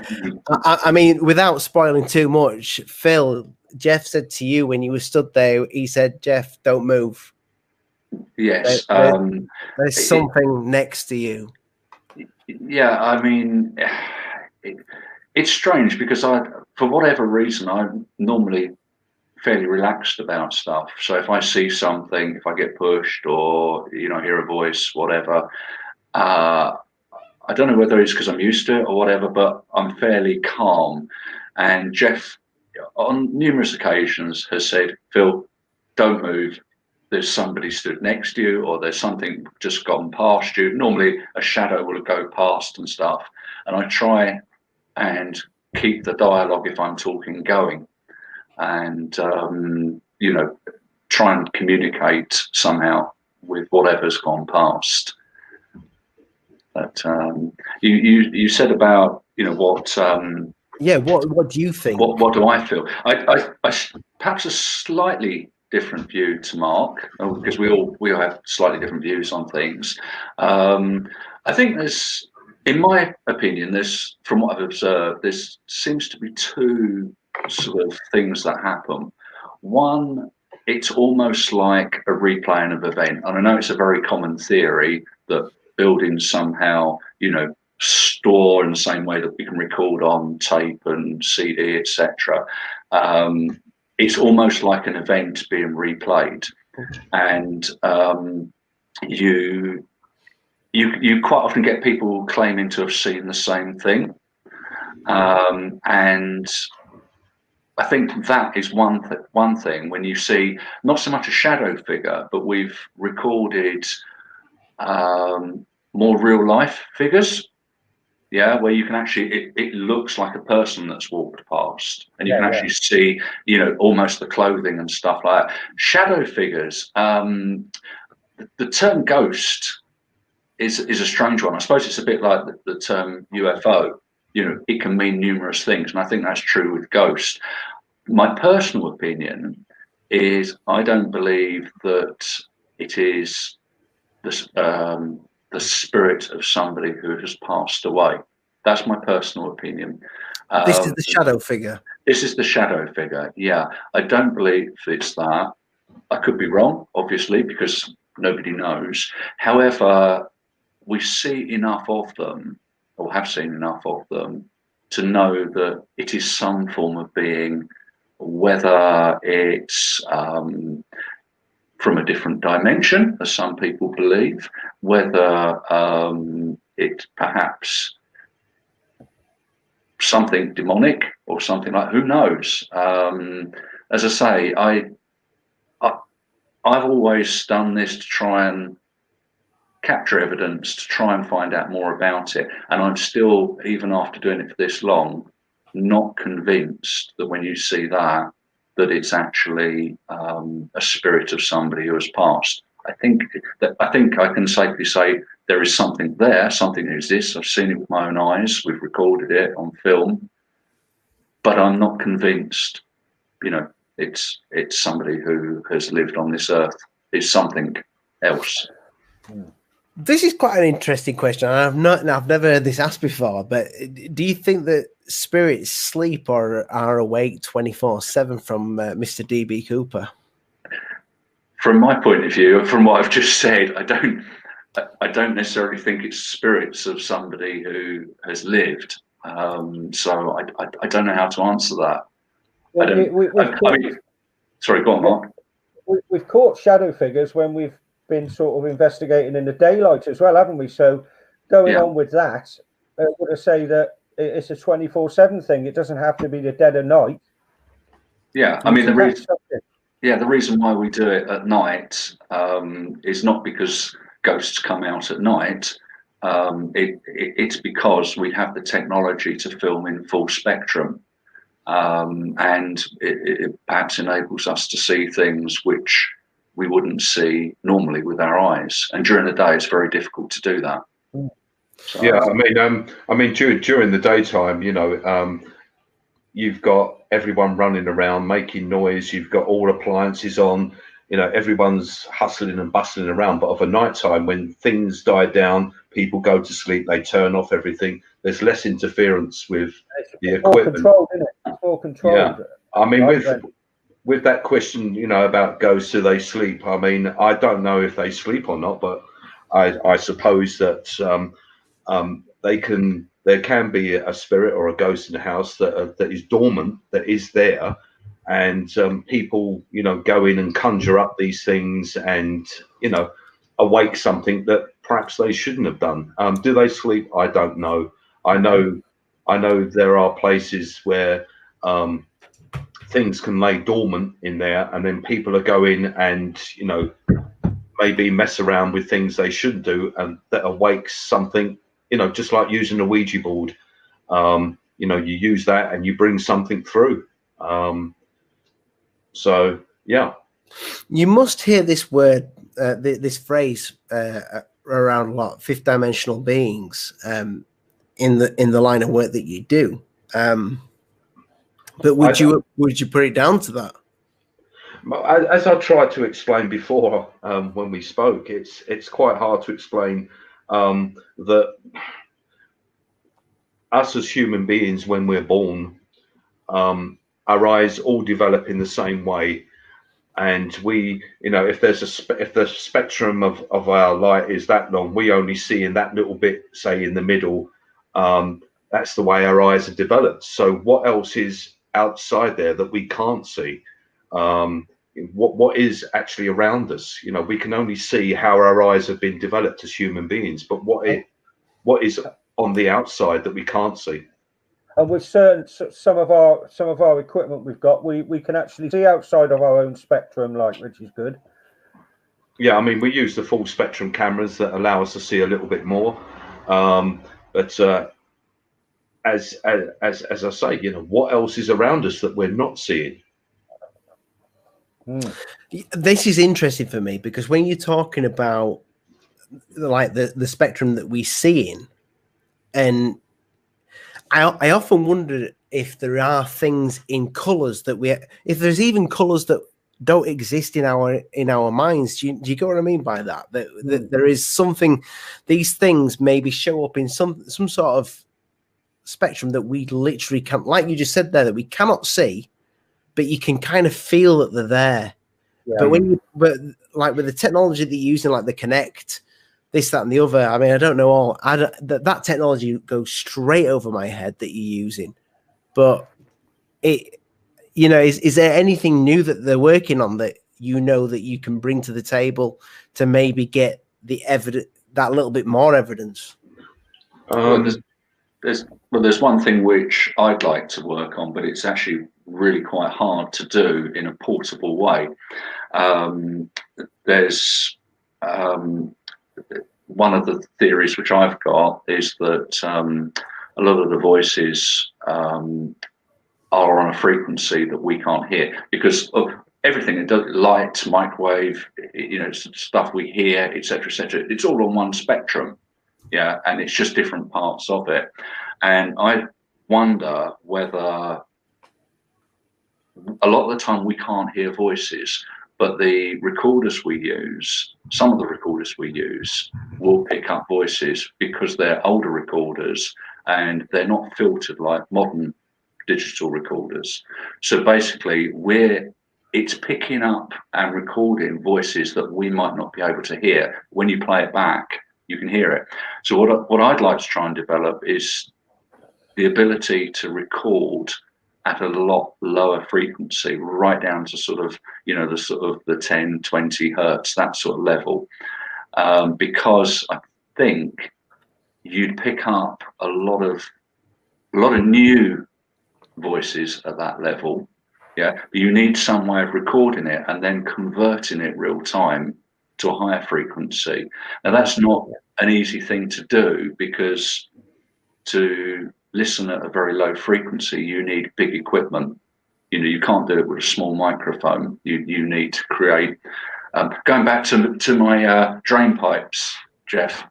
I mean, without spoiling too much, Phil, Jeff said to you when you were stood there, he said, Jeff, don't move. Yes. There's something next to you. Yeah, I mean, it's strange because for whatever reason, I'm normally fairly relaxed about stuff. So if I see something, if I get pushed or, you know, hear a voice, whatever, I don't know whether it's because I'm used to it or whatever, but I'm fairly calm. And Jeff, on numerous occasions, has said, Phil, don't move. There's somebody stood next to you, or there's something just gone past you. Normally a shadow will go past and stuff. And I try and keep the dialogue, if I'm talking, going. And, you know, try and communicate somehow with whatever's gone past. But you said about, you know, what what do you think? What do I feel? I perhaps a slightly different view to Mark, because we all have slightly different views on things. I think there's, in my opinion, there's, from what I've observed, there seems to be two sort of things that happen. One, it's almost like a replaying of event, and I know it's a very common theory that buildings somehow, you know, store in the same way that we can record on tape and CD, etc. It's almost like an event being replayed, and you quite often get people claiming to have seen the same thing, and I think that is one thing when you see not so much a shadow figure, but we've recorded more real life figures, yeah, where you can actually, it looks like a person that's walked past, and you can actually see, you know, almost the clothing and stuff like that. Shadow figures, the term ghost is a strange one. I suppose it's a bit like the term UFO. You know, it can mean numerous things, and I think that's true with ghost. My personal opinion is I don't believe that it is the spirit of somebody who has passed away. That's my personal opinion. This is the shadow figure. This is the shadow figure, yeah. I don't believe it's that. I could be wrong, obviously, because nobody knows. However, we see enough of them, or have seen enough of them, to know that it is some form of being, whether it's from a different dimension, as some people believe, whether it's perhaps something demonic or something like, who knows? As I say, I've always done this to try and capture evidence, to try and find out more about it, and I'm still, even after doing it for this long, not convinced that when you see that it's actually a spirit of somebody who has passed. I think I can safely say there is something there, something exists. I've seen it with my own eyes. We've recorded it on film, but I'm not convinced. You know, it's somebody who has lived on this earth. It's something else. This is quite an interesting question. I've never heard this asked before, but do you think that spirits sleep or are awake 24/7 from Mr. D.B. Cooper? From my point of view, from what I've just said, I don't necessarily think it's spirits of somebody who has lived. So I don't know how to answer that. Well, sorry, go on, Mark. We've caught shadow figures when we've been sort of investigating in the daylight as well, haven't we? So going on with that, I would say that it's a 24/7 thing. It doesn't have to be the dead of night. Yeah, I mean, the reason why we do it at night is not because ghosts come out at night. It's because we have the technology to film in full spectrum, and it perhaps enables us to see things which we wouldn't see normally with our eyes. And during the day, it's very difficult to do that. So, yeah, I mean, during the daytime, you've got everyone running around making noise. You've got all appliances on. Everyone's hustling and bustling around. But of a night time, when things die down, people go to sleep. They turn off everything. There's less interference with the equipment. Controlled, isn't it? It's more controlled. Yeah, I mean, with that question, about ghosts, do they sleep? I mean, I don't know if they sleep or not, but I suppose that there can be a spirit or a ghost in the house that is dormant, that is there, and people go in and conjure up these things and awake something that perhaps they shouldn't have done. Do they sleep? I don't know. I know there are places where things can lay dormant in there, and then people are going and maybe mess around with things they shouldn't do, and that awakes something. Just like using a Ouija board, you use that and you bring something through. So yeah, you must hear this word, this phrase around a lot. Fifth dimensional beings, in the line of work that you do. But would you put it down to that? As I tried to explain before, when we spoke, it's quite hard to explain that us as human beings, when we're born, our eyes all develop in the same way, and we, if the spectrum of our light is that long, we only see in that little bit, say in the middle. That's the way our eyes are developed. So what else is outside there that we can't see? What is actually around us? We can only see how our eyes have been developed as human beings, but what is on the outside that we can't see? And with some of our equipment we've got, we can actually see outside of our own spectrum light, which is good. Yeah, I mean, we use the full spectrum cameras that allow us to see a little bit more. But as I say, what else is around us that we're not seeing? This is interesting for me, because when you're talking about like the spectrum that we see in, and I often wonder if there are things in colors if there's even colors that don't exist in our minds. Do you get what I mean by that? That there is something, these things maybe show up in some sort of spectrum that we literally can't, like you just said there, that we cannot see, but you can kind of feel that they're there. Yeah. But like with the technology that you're using, like the Connect, this, that, and the other, I mean, I don't know that technology goes straight over my head that you're using. But is there anything new that they're working on that that you can bring to the table to maybe get the evidence, that little bit more evidence? There's one thing which I'd like to work on, but it's actually really quite hard to do in a portable way. There's one of the theories which I've got is that a lot of the voices are on a frequency that we can't hear because of everything it does, light, microwave, stuff we hear, etc., etc. It's all on one spectrum. Yeah, and it's just different parts of it. And I wonder whether a lot of the time we can't hear voices, but the recorders we use, some of the recorders we use will pick up voices because they're older recorders and they're not filtered like modern digital recorders. So basically it's picking up and recording voices that we might not be able to hear. When you play it back, you can hear it. So what I'd like to try and develop is the ability to record at a lot lower frequency, right down to sort of, the 10, 20 hertz, that sort of level. Because I think you'd pick up a lot of new voices at that level. Yeah, but you need some way of recording it and then converting it real time to a higher frequency. Now that's not an easy thing to do, because to listen at a very low frequency you need big equipment. You can't do it with a small microphone. You need to create Going back to my drain pipes, Jeff,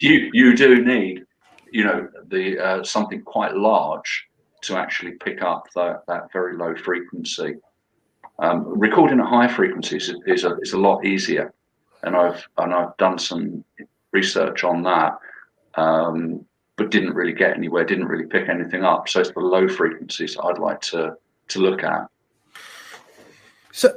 you do need, you know, the something quite large to actually pick up that very low frequency. Recording at high frequencies is a lot easier, and I've done some research on that, but didn't really get anywhere. Didn't really pick anything up. So it's the low frequencies I'd like to look at. So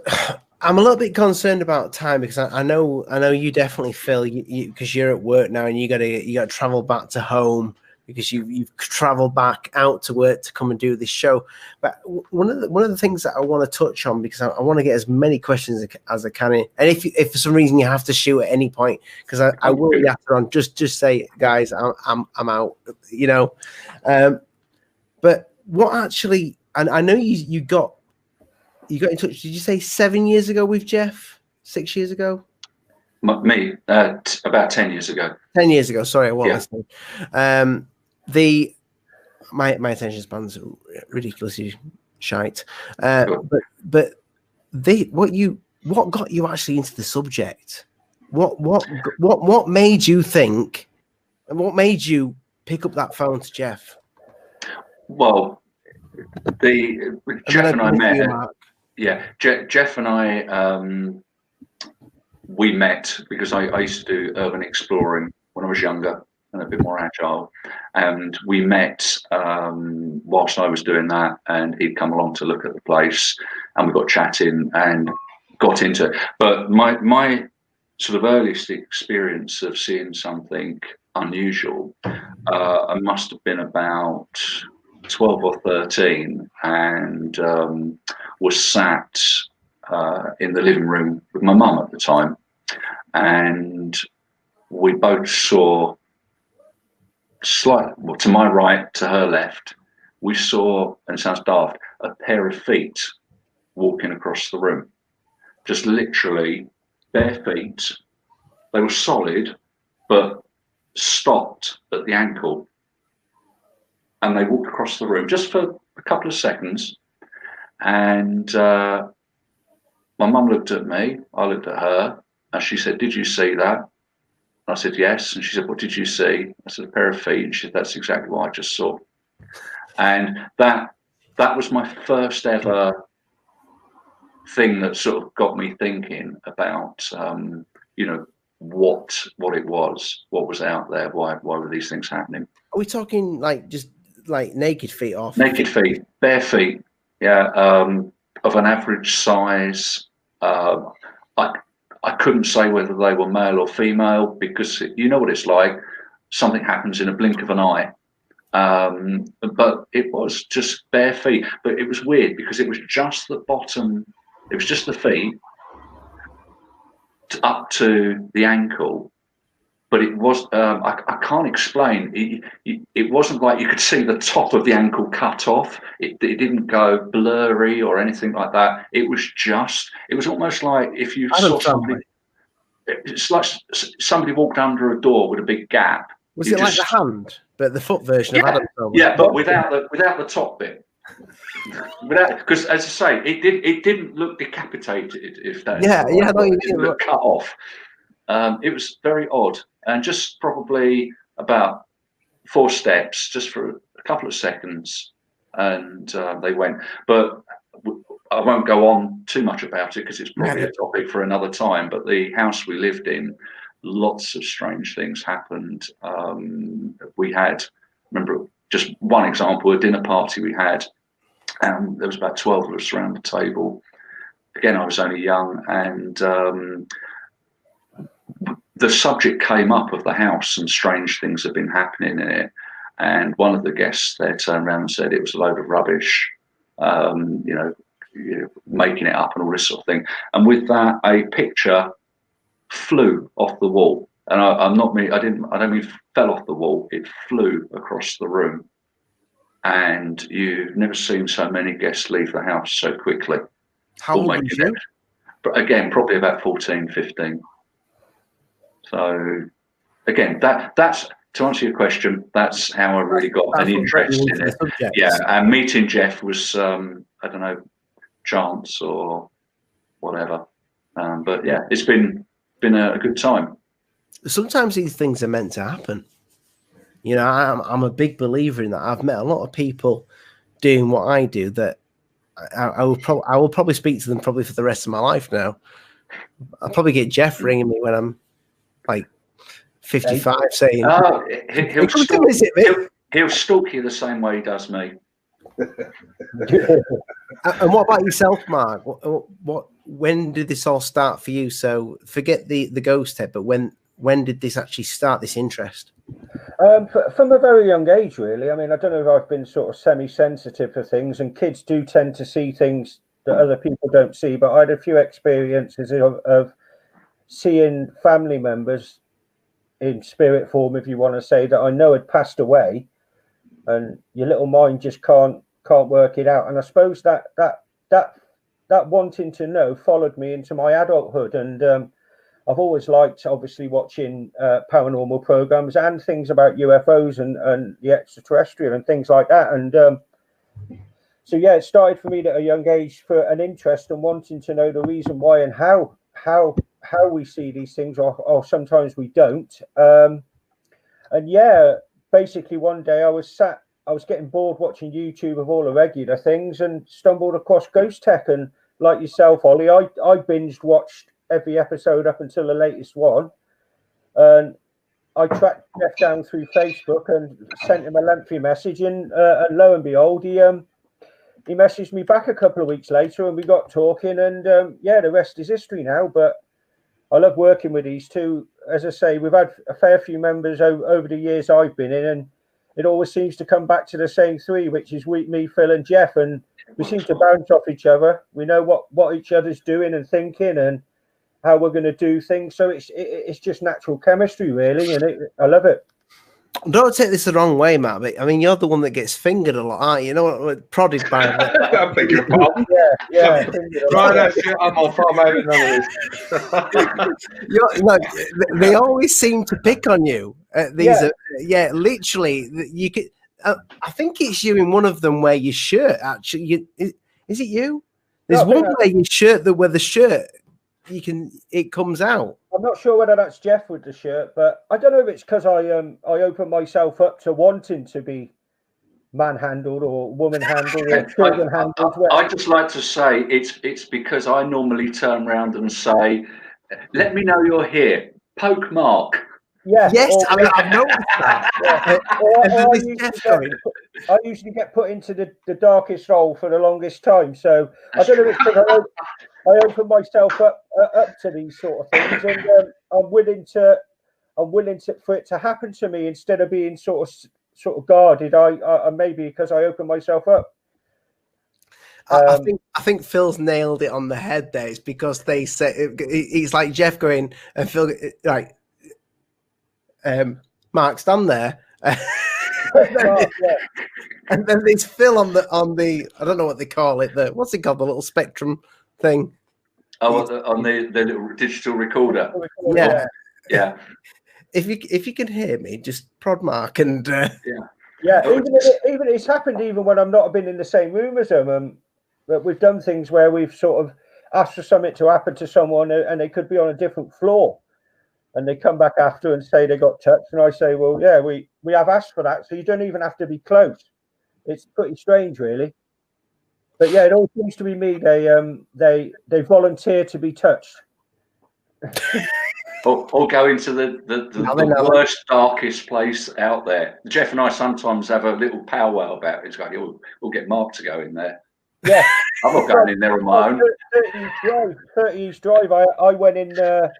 I'm a little bit concerned about time, because I know you definitely feel you because you're at work now and you got to travel back to home, because you've traveled back out to work to come and do this show. But one of the things that I want to touch on, because I want to get as many questions as I can in, and if for some reason you have to shoot at any point, because I will be after on, just say, guys, I'm out, you know. But what actually, and I know you got in touch. Did you say 7 years ago with Jeff? 6 years ago? Me, about 10 years ago. 10 years ago. Sorry, I wasn't listening. My attention span's ridiculously shite. But what got you actually into the subject? What made you think, and what made you pick up that phone to Jeff? Well, Jeff and I met. Yeah, Jeff and I, we met because I used to do urban exploring when I was younger and a bit more agile, and we met whilst I was doing that, and he'd come along to look at the place, and we got chatting and got into it. But my sort of earliest experience of seeing something unusual, I must have been about 12 or 13, and was sat in the living room with my mum at the time, and we both saw, to my right, to her left, we saw, and it sounds daft, a pair of feet walking across the room, just literally bare feet. They were solid, but stopped at the ankle. And they walked across the room just for a couple of seconds. And my mum looked at me, I looked at her, and she said, "Did you see that?" I said, "Yes." And she said, "What did you see?" I said, "A pair of feet." And she said, "That's exactly what I just saw." And that was my first ever thing that sort of got me thinking about, you know, what it was, what was out there, why were these things happening? Are we talking like just like naked feet off? Naked feet, bare feet, yeah, of an average size. I couldn't say whether they were male or female, because you know what it's like. Something happens in a blink of an eye. But it was just bare feet. But it was weird because it was just the bottom, it was just the feet up to the ankle. But it was, I can't explain. It wasn't like you could see the top of the ankle cut off. It didn't go blurry or anything like that. It was almost like if you saw somebody, it's like somebody walked under a door with a big gap. Was it like the hand, but the foot version of Adam's film? Yeah, but without the top bit. Because as I say, it didn't look decapitated. If that, it didn't look cut off. It was very odd, and just probably about 4 steps, just for a couple of seconds, and they went. But I won't go on too much about it because it's probably a topic for another time. But the house we lived in, lots of strange things happened. We had, remember, just one example, a dinner party we had, and there was about 12 of us around the table. Again, I was only young, and the subject came up of the house, and strange things had been happening in it. And one of the guests there turned around and said it was a load of rubbish, you know, making it up and all this sort of thing. And with that, a picture flew off the wall. And I don't mean fell off the wall. It flew across the room. And you've never seen so many guests leave the house so quickly. How old were you? But again, probably about 14, 15. So again, that's to answer your question. That's how I really got an interest in it. Yeah, and meeting Jeff was I don't know, chance or whatever. But yeah, it's been a good time. Sometimes these things are meant to happen. You know, I'm a big believer in that. I've met a lot of people doing what I do that I will probably speak to them probably for the rest of my life now. I'll probably get Jeff ringing me when I'm like 55 saying, "Oh, he'll stalk you the same way he does me." And what about yourself, Mark? When did this all start for you? So forget the ghost tech, but when did this actually start, this interest? From a very young age, really. I mean, I don't know if I've been sort of semi-sensitive for things, and kids do tend to see things that other people don't see. But I had a few experiences of seeing family members in spirit form, if you want to say, that I know had passed away, and your little mind just can't work it out. And I suppose that wanting to know followed me into my adulthood, and I've always liked, obviously, watching paranormal programs and things about UFOs and the extraterrestrial and things like that. And so, yeah, it started for me at a young age for an interest and wanting to know the reason why and how we see these things, or sometimes we don't. And yeah, basically one day I was getting bored watching YouTube of all the regular things and stumbled across Ghostech. And like yourself, Ollie, I binged watched every episode up until the latest one, and I tracked Jeff down through Facebook and sent him a lengthy message, and lo and behold, he messaged me back a couple of weeks later, and we got talking, and yeah, the rest is history now. But I love working with these two. As I say, we've had a fair few members over the years I've been in, and it always seems to come back to the same three, which is me, Phil, and Jeff, and we seem to bounce off each other. We know what each other's doing and thinking, and how we're going to do things. So it's just natural chemistry, really, and I love it. Don't take this the wrong way, Matt, but I mean, you're the one that gets fingered a lot, aren't you? You know, prodded by I beg your pardon. Yeah. Right, that's it. I'm off. I'm out of none of this. They always seem to pick on you. Literally. You could. I think it's you in one of them where your shirt actually. Is it you? There's one where your shirt where the shirt. It comes out. I'm not sure whether that's Jeff with the shirt, but I don't know if it's because I open myself up to wanting to be manhandled or woman handled or children handled. I just like to say it's because I normally turn around and say, "Let me know you're here." Poke Mark. Yeah. Yes, I've noticed that. I usually get put into the darkest hole for the longest time, so I don't know if it's because I open myself up to these sort of things, and I'm willing for it to happen to me instead of being sort of guarded. I maybe because I open myself up. I think Phil's nailed it on the head there. It's because they say it's like Jeff going and Phil like, Mark, stand there. And then there's Phil on the I don't know what they call it. What's it called? The little spectrum thing. Oh, on the little digital recorder. Yeah. Yeah. If you can hear me, just prod Mark and yeah. Even it's happened even when I've not been in the same room as them. But we've done things where we've sort of asked for something to happen to someone, and they could be on a different floor, and they come back after and say they got touched, and I say, well, yeah, we have asked for that, so you don't even have to be close. It's pretty strange, really. But yeah, it all seems to be me. They volunteer to be touched. or go into the worst, darkest place out there. Jeff and I sometimes have a little powwow about it. It's like, we'll get Mark to go in there. Yeah. I'm not going in there on my own. 30 East Drive. I went in the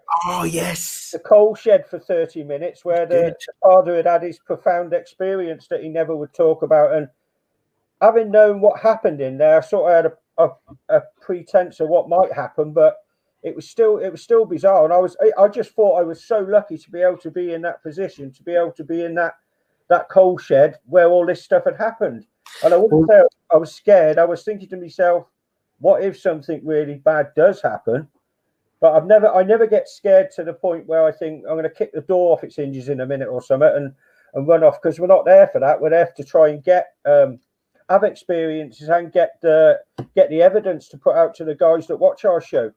coal shed for 30 minutes where the father had his profound experience that he never would talk about, and having known what happened in there, I sort of had a pretense of what might happen, but it was still bizarre. And I just thought I was so lucky to be able to be in that position, to be able to be in that coal shed where all this stuff had happened. And I wouldn't say I was scared. I was thinking to myself, what if something really bad does happen? But I never get scared to the point where I think I'm going to kick the door off its hinges in a minute or something and run off, because we're not there for that. We're there to try and have experiences and get the evidence to put out to the guys that watch our show.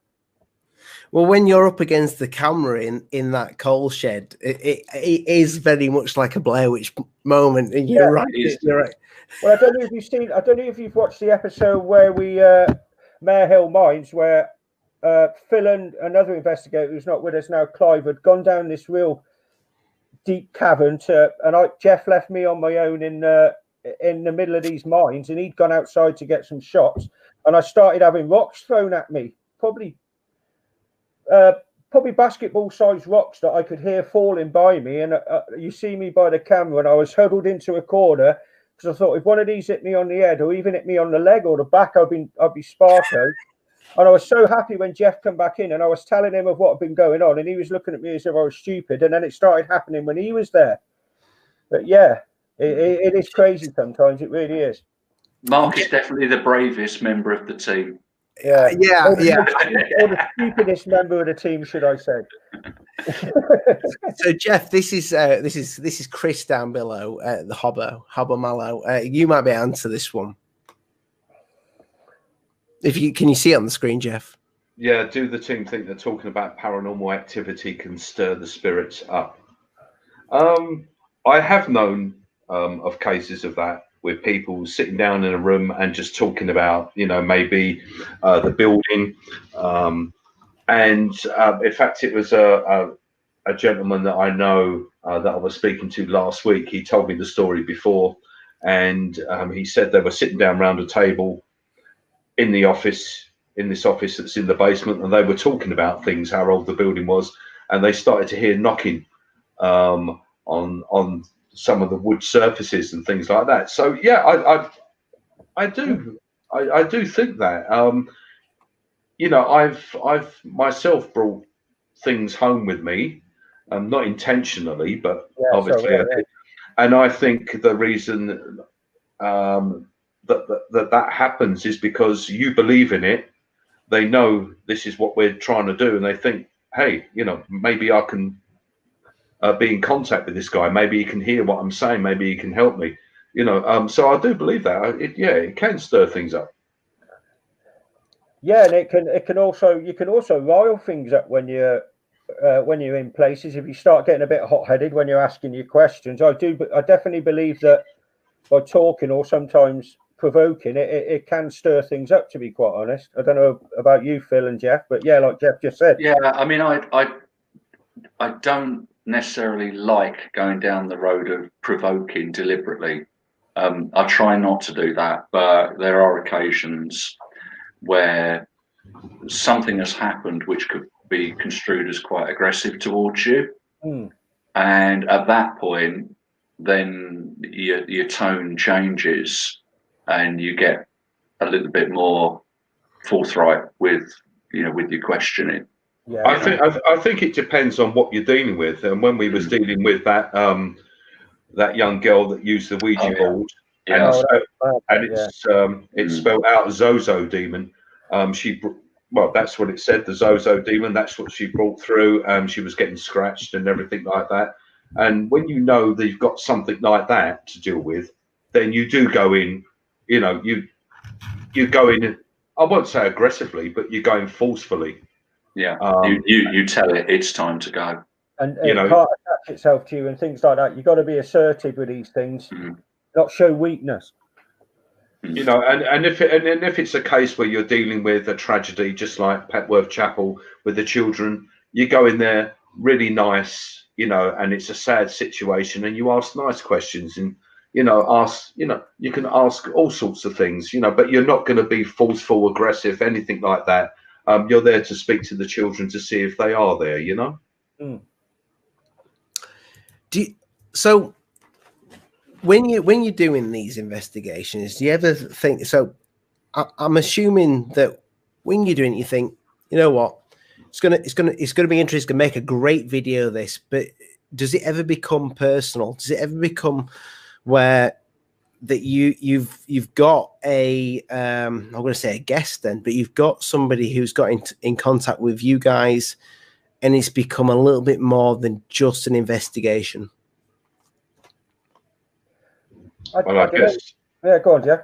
Well, when you're up against the camera in that coal shed, it is very much like a Blair Witch moment. And you're right. You're right. Well, I don't know if you've seen. I don't know if you've watched the episode where we Mare Hill Mines, where Phil and another investigator who's not with us now, Clive, had gone down this real deep cavern Jeff left me on my own in the middle of these mines, and he'd gone outside to get some shots, and I started having rocks thrown at me, probably basketball-sized rocks that I could hear falling by me. And you see me by the camera, and I was huddled into a corner because I thought if one of these hit me on the head or even hit me on the leg or the back, I'd be sparko. And I was so happy when Jeff came back in, and I was telling him of what had been going on, and he was looking at me as if I was stupid. And then it started happening when he was there. But yeah, it is crazy sometimes. It really is. Mark is definitely the bravest member of the team. Yeah. Yeah. Or the stupidest member of the team, should I say? So Jeff, this is Chris down below, the Hobbo Mallow. You might be able to answer this one. Can you see it on the screen, Jeff? Yeah, do the team think that talking about paranormal activity can stir the spirits up? I have known of cases of that, with people sitting down in a room and just talking about, maybe the building. And in fact, it was a gentleman that I know that I was speaking to last week. He told me the story before, and he said they were sitting down around a table in this office that's in the basement, and they were talking about things, how old the building was, and they started to hear knocking on some of the wood surfaces and things like that. So yeah, I do think that. I've myself brought things home with me, not intentionally, but obviously I did. And I think the reason that happens is because you believe in it. They know this is what we're trying to do, and they think, hey, maybe I can be in contact with this guy. Maybe he can hear what I'm saying. Maybe he can help me. So I do believe that. It can stir things up. Yeah, and you can also rile things up when you're in places. If you start getting a bit hot-headed when you're asking your questions, I definitely believe that by talking or sometimes provoking, it can stir things up, to be quite honest. I don't know about you, Phil and Jeff, but yeah, like Jeff just said. Yeah, I mean, I don't necessarily like going down the road of provoking deliberately. I try not to do that, but there are occasions where something has happened which could be construed as quite aggressive towards you. And at that point, then your tone changes and you get a little bit more forthright with your questioning. Yeah, I think it depends on what you're dealing with. And when we was dealing with that young girl that used the Ouija board, it's spelled out Zozo demon. That's what it said, the Zozo demon. That's what she brought through. She was getting scratched and everything like that. And when you know that you've got something like that to deal with, then you do go in. You go in. I won't say aggressively, but you're going forcefully. Yeah, you tell it it's time to go, and it can't attach itself to you and things like that. You've got to be assertive with these things, not show weakness. And if it's a case where you're dealing with a tragedy, just like Petworth Chapel with the children, you go in there really nice, and it's a sad situation, and you ask nice questions, and you can ask all sorts of things, but you're not going to be forceful, aggressive, anything like that. You're there to speak to the children to see if they are there, So when you're doing these investigations, do you ever think? So I'm assuming that when you're doing it, you think, you know what, it's gonna be interesting, gonna make a great video of this. But does it ever become personal? Does it ever become where that you've got I'm going to say a guest then, but you've got somebody who's got in contact with you guys, and it's become a little bit more than just an investigation? Well, I guess. Yeah, go on, Jeff.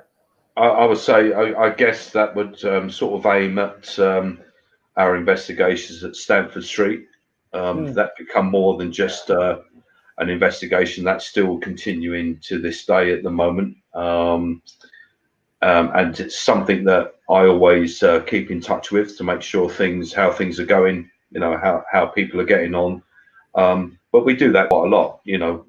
I would say I guess that would sort of aim at our investigations at Stamford Street. That become more than just an investigation. That's still continuing to this day at the moment. And it's something that I always keep in touch with to make sure how things are going, you know, how people are getting on. But we do that quite a lot, you know.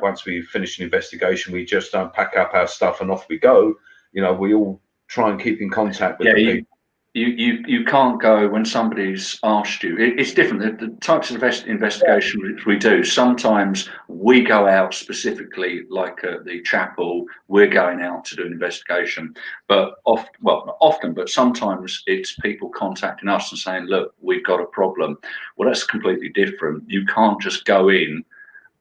Once we finish an investigation, we just don't pack up our stuff and off we go. You know, we all try and keep in contact with the people. You can't go when somebody's asked you. It's different. The types of investigation which we do. Sometimes we go out specifically, like at the chapel. We're going out to do an investigation, but not often, but sometimes it's people contacting us and saying, "Look, we've got a problem." Well, that's completely different. You can't just go in,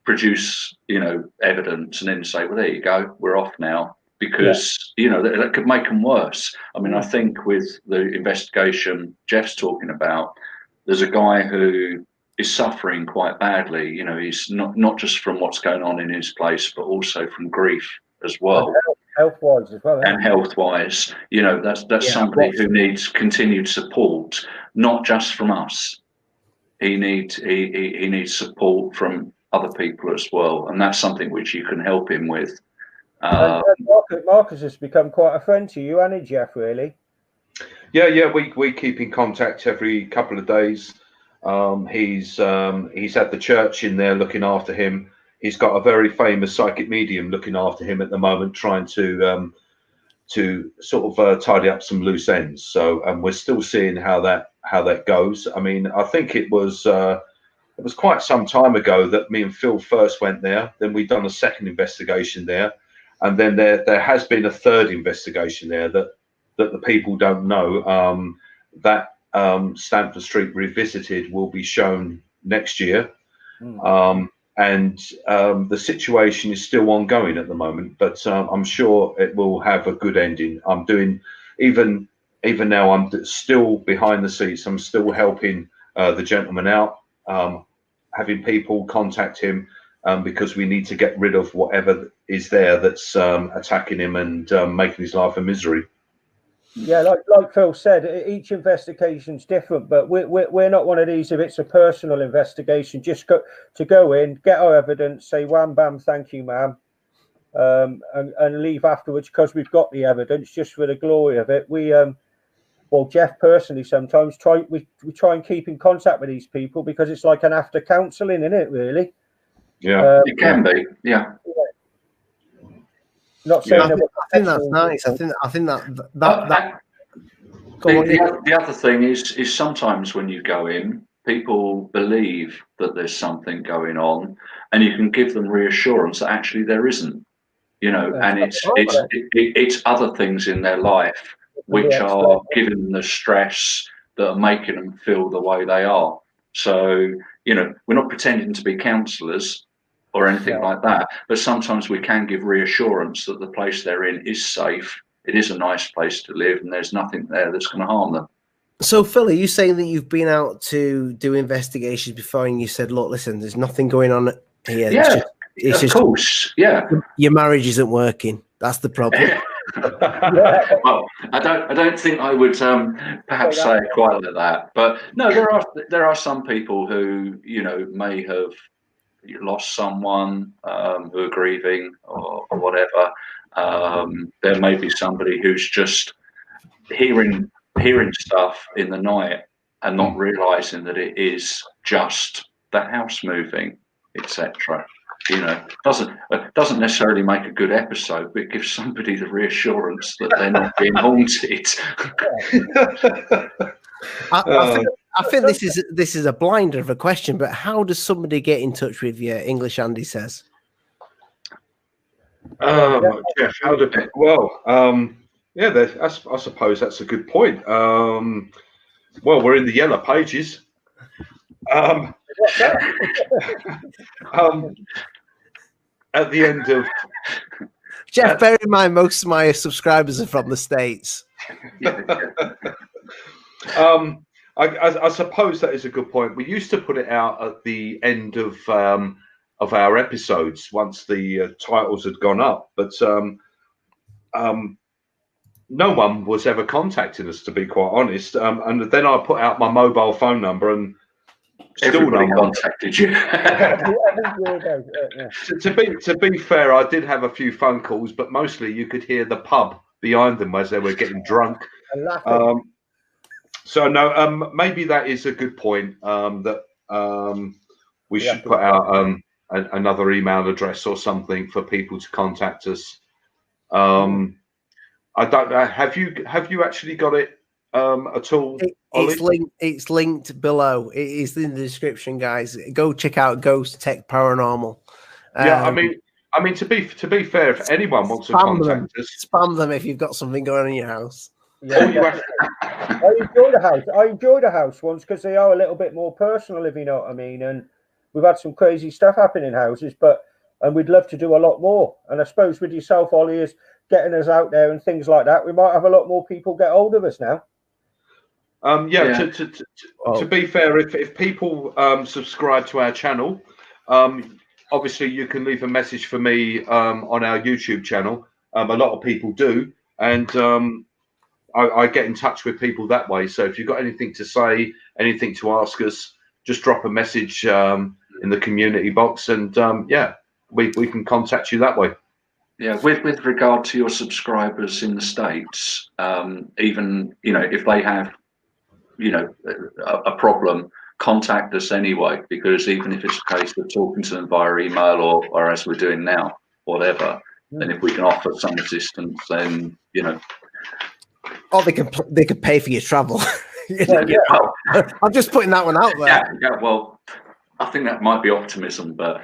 produce, you know, evidence, and then say, "Well, there you go, we're off now." Because, you know, that could make them worse. I mean, I think with the investigation Jeff's talking about, there's a guy who is suffering quite badly. You know, he's not just from what's going on in his place, but also from grief as well. Health-wise as well. And health-wise, you know, that's somebody who needs continued support, not just from us. He needs support from other people as well, and that's something which you can help him with. And Marcus has become quite a friend to you, hasn't he, Jeff, really? Yeah, we keep in contact every couple of days. He's at the church in there looking after him. He's got a very famous psychic medium looking after him at the moment, trying to sort of tidy up some loose ends. So, and we're still seeing how that goes. I mean, I think it was quite some time ago that me and Phil first went there. Then we've done a second investigation there. And then there has been a third investigation there that the people don't know. That Stamford Street Revisited will be shown next year. And the situation is still ongoing at the moment, but I'm sure it will have a good ending. I'm doing, even now, I'm still behind the scenes. I'm still helping the gentleman out, having people contact him. Because we need to get rid of whatever is there that's attacking him and making his life a misery. Yeah, like Phil said, each investigation's different, but we're not one of these. If it's a personal investigation, just go in, get our evidence, say wham bam, thank you, ma'am, and leave afterwards because we've got the evidence. Just for the glory of it, well, Jeff personally sometimes we try and keep in contact with these people because it's like an after counselling, isn't it? Really. Yeah, it can be. Yeah. Not saying. I think that's nice. I think that. The other thing is sometimes when you go in, people believe that there's something going on, and you can give them reassurance that actually there isn't. You know, and it's other things in their life which are giving them the stress that are making them feel the way they are. So, you know, we're not pretending to be counsellors or anything like that, but sometimes we can give reassurance that the place they're in is safe, it is a nice place to live, and there's nothing there that's going to harm them. So, Phil, are you saying that you've been out to do investigations before and you said, look, listen, there's nothing going on here. Yeah, of course, yeah. Your marriage isn't working. That's the problem. Well, I don't think I would perhaps say it quite like that, but no, there are some people who, you know, may have lost someone, who are grieving or whatever. There may be somebody who's just hearing stuff in the night and not realizing that it is just the house moving, etc. You know, doesn't necessarily make a good episode, but it gives somebody the reassurance that they're not being haunted. I think this is a blinder of a question, but how does somebody get in touch with you? English Andy says. Jeff, how did it? Well, I suppose that's a good point. Well, we're in the yellow pages. At the end of Jeff, bear in mind most of my subscribers are from the States. I suppose that is a good point. We used to put it out at the end of our episodes once the titles had gone up, but no one was ever contacting us, to be quite honest. And then I put out my mobile phone number, and still Everybody no one contacted you. to be fair, I did have a few phone calls, but mostly you could hear the pub behind them as they were getting drunk. So no, maybe that is a good point. That we should put out another email address or something for people to contact us. I don't know. Have you actually got it at all? It's linked below. It is in the description, guys. Go check out Ghostech Paranormal. Yeah, I mean to be fair, if anyone wants to contact us, spam them if you've got something going on in your house. Yeah, I enjoyed a house once because they are a little bit more personal, if you know what I mean. And we've had some crazy stuff happen in houses, and we'd love to do a lot more. And I suppose with yourself, Ollie, is getting us out there and things like that. We might have a lot more people get hold of us now. To be fair, if people subscribe to our channel, obviously you can leave a message for me on our YouTube channel. A lot of people do, and I get in touch with people that way. So if you've got anything to say, anything to ask us, just drop a message in the community box, and we can contact you that way. Yeah, with regard to your subscribers in the States, even if they have a problem, contact us anyway, because even if it's a case of talking to them via email or as we're doing now, whatever, then if we can offer some assistance, then or they can pay for your travel. I'm just putting that one out there. Yeah, well, I think that might be optimism, but